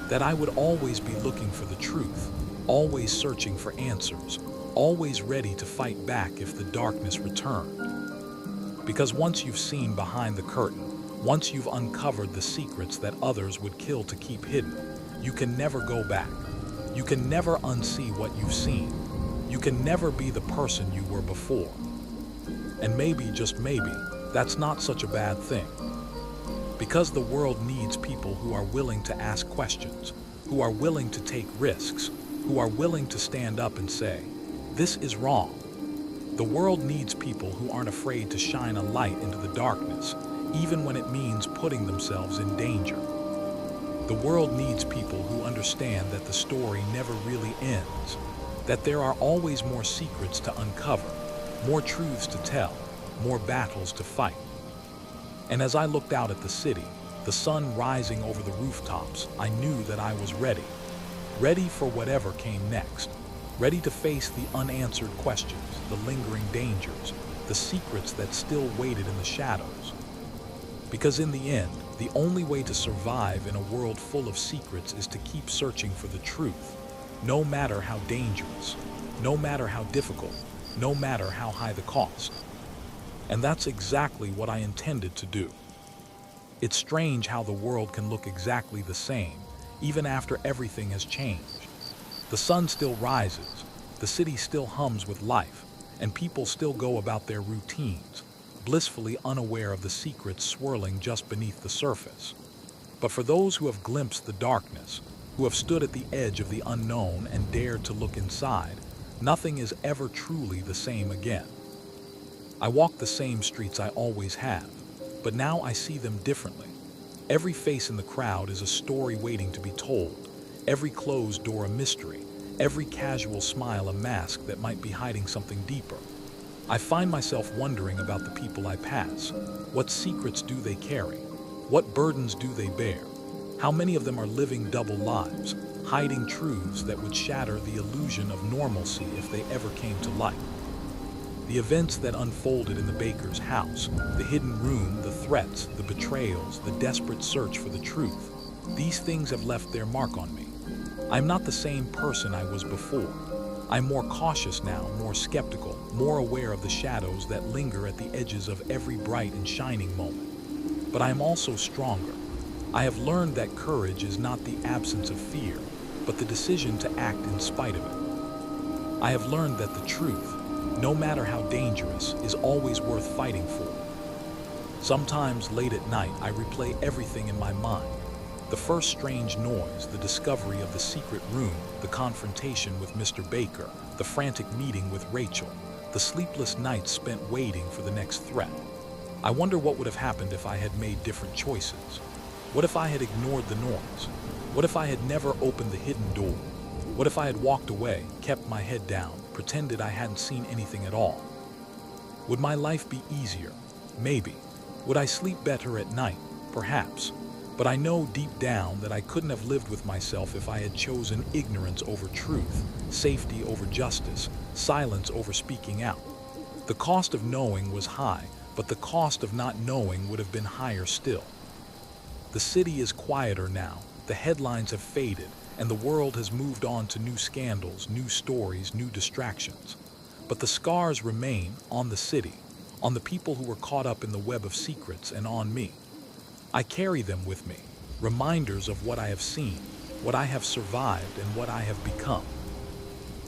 that I would always be looking for the truth, always searching for answers, always ready to fight back if the darkness returned. Because once you've seen behind the curtain, once you've uncovered the secrets that others would kill to keep hidden, you can never go back. You can never unsee what you've seen. You can never be the person you were before. And maybe, just maybe, that's not such a bad thing. Because the world needs people who are willing to ask questions, who are willing to take risks, who are willing to stand up and say, "This is wrong." The world needs people who aren't afraid to shine a light into the darkness, even when it means putting themselves in danger. The world needs people who understand that the story never really ends, that there are always more secrets to uncover, more truths to tell, more battles to fight. And as I looked out at the city, the sun rising over the rooftops, I knew that I was ready. Ready for whatever came next. Ready to face the unanswered questions, the lingering dangers, the secrets that still waited in the shadows. Because in the end, the only way to survive in a world full of secrets is to keep searching for the truth, no matter how dangerous, no matter how difficult, no matter how high the cost. And that's exactly what I intended to do. It's strange how the world can look exactly the same, even after everything has changed. The sun still rises, the city still hums with life, and people still go about their routines, blissfully unaware of the secrets swirling just beneath the surface. But for those who have glimpsed the darkness, who have stood at the edge of the unknown and dared to look inside, nothing is ever truly the same again. I walk the same streets I always have, but now I see them differently. Every face in the crowd is a story waiting to be told, every closed door a mystery, every casual smile a mask that might be hiding something deeper. I find myself wondering about the people I pass. What secrets do they carry? What burdens do they bear? How many of them are living double lives, hiding truths that would shatter the illusion of normalcy if they ever came to light? The events that unfolded in the baker's house, the hidden room, the threats, the betrayals, the desperate search for the truth, these things have left their mark on me. I'm not the same person I was before. I'm more cautious now, more skeptical, more aware of the shadows that linger at the edges of every bright and shining moment. But I am also stronger. I have learned that courage is not the absence of fear, but the decision to act in spite of it. I have learned that the truth, no matter how dangerous, is always worth fighting for. Sometimes late at night, I replay everything in my mind. The first strange noise, the discovery of the secret room, the confrontation with Mr. Baker, the frantic meeting with Rachel, the sleepless nights spent waiting for the next threat. I wonder what would have happened if I had made different choices. What if I had ignored the noise? What if I had never opened the hidden door? What if I had walked away, kept my head down, pretended I hadn't seen anything at all? Would my life be easier? Maybe. Would I sleep better at night? Perhaps. But I know deep down that I couldn't have lived with myself if I had chosen ignorance over truth, safety over justice, silence over speaking out. The cost of knowing was high, but the cost of not knowing would have been higher still. The city is quieter now, the headlines have faded, and the world has moved on to new scandals, new stories, new distractions. But the scars remain on the city, on the people who were caught up in the web of secrets, and on me. I carry them with me, reminders of what I have seen, what I have survived, and what I have become.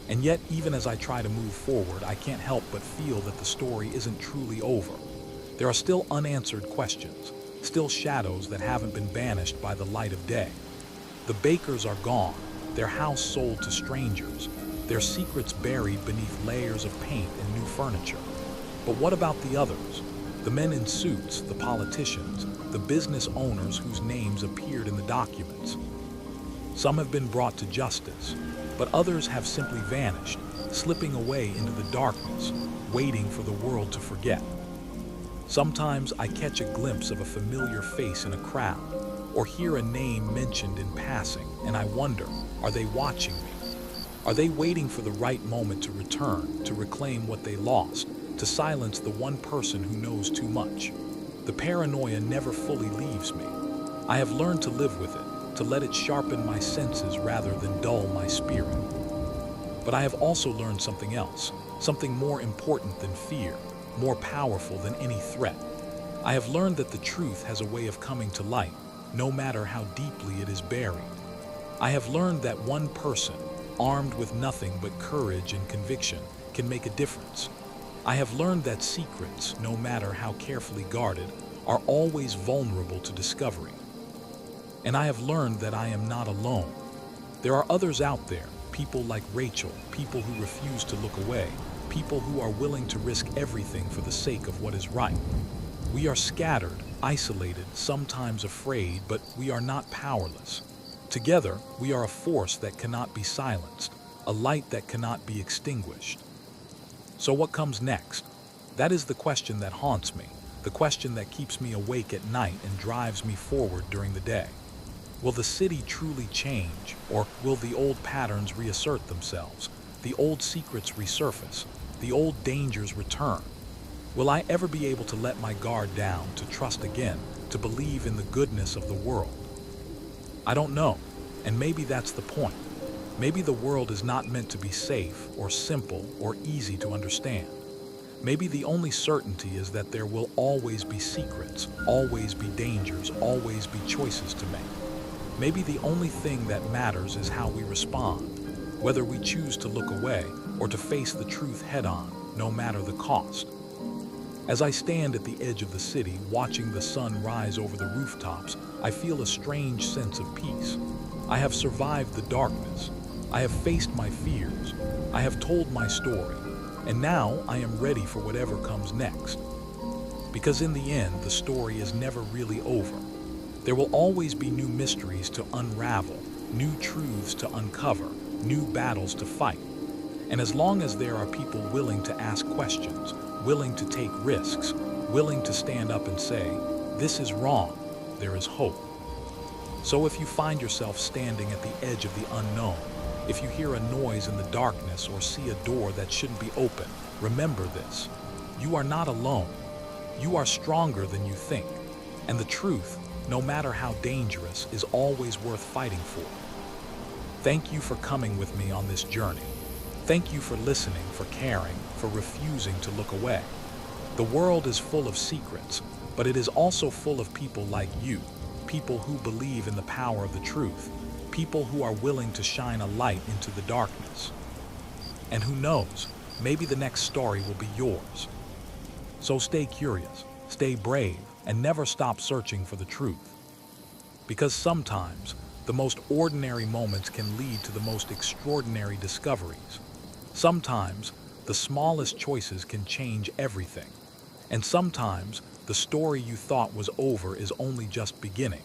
And yet, even as I try to move forward, I can't help but feel that the story isn't truly over. There are still unanswered questions, still shadows that haven't been banished by the light of day. The Bakers are gone, their house sold to strangers, their secrets buried beneath layers of paint and new furniture. But what about the others? The men in suits, the politicians, the business owners whose names appeared in the documents. Some have been brought to justice, but others have simply vanished, slipping away into the darkness, waiting for the world to forget. Sometimes I catch a glimpse of a familiar face in a crowd, or hear a name mentioned in passing, and I wonder, are they watching me? Are they waiting for the right moment to return, to reclaim what they lost, to silence the one person who knows too much? The paranoia never fully leaves me. I have learned to live with it, to let it sharpen my senses rather than dull my spirit. But I have also learned something else, something more important than fear, more powerful than any threat. I have learned that the truth has a way of coming to light, no matter how deeply it is buried. I have learned that one person, armed with nothing but courage and conviction, can make a difference. I have learned that secrets, no matter how carefully guarded, are always vulnerable to discovery. And I have learned that I am not alone. There are others out there, people like Rachel, people who refuse to look away, people who are willing to risk everything for the sake of what is right. We are scattered, isolated, sometimes afraid, but we are not powerless. Together, we are a force that cannot be silenced, a light that cannot be extinguished. So what comes next? That is the question that haunts me, the question that keeps me awake at night and drives me forward during the day. Will the city truly change, or will the old patterns reassert themselves, the old secrets resurface, the old dangers return? Will I ever be able to let my guard down, to trust again, to believe in the goodness of the world? I don't know, and maybe that's the point. Maybe the world is not meant to be safe, or simple, or easy to understand. Maybe the only certainty is that there will always be secrets, always be dangers, always be choices to make. Maybe the only thing that matters is how we respond, whether we choose to look away or to face the truth head-on, no matter the cost. As I stand at the edge of the city, watching the sun rise over the rooftops, I feel a strange sense of peace. I have survived the darkness. I have faced my fears. I have told my story. And now I am ready for whatever comes next. Because in the end, the story is never really over. There will always be new mysteries to unravel, new truths to uncover, new battles to fight. And as long as there are people willing to ask questions, willing to take risks, willing to stand up and say, "This is wrong," there is hope. So if you find yourself standing at the edge of the unknown, if you hear a noise in the darkness or see a door that shouldn't be open, remember this: you are not alone. You are stronger than you think. And the truth, no matter how dangerous, is always worth fighting for. Thank you for coming with me on this journey. Thank you for listening, for caring, for refusing to look away. The world is full of secrets, but it is also full of people like you, people who believe in the power of the truth, people who are willing to shine a light into the darkness. And who knows, maybe the next story will be yours. So stay curious, stay brave, and never stop searching for the truth. Because sometimes, the most ordinary moments can lead to the most extraordinary discoveries. Sometimes, the smallest choices can change everything. And sometimes, the story you thought was over is only just beginning.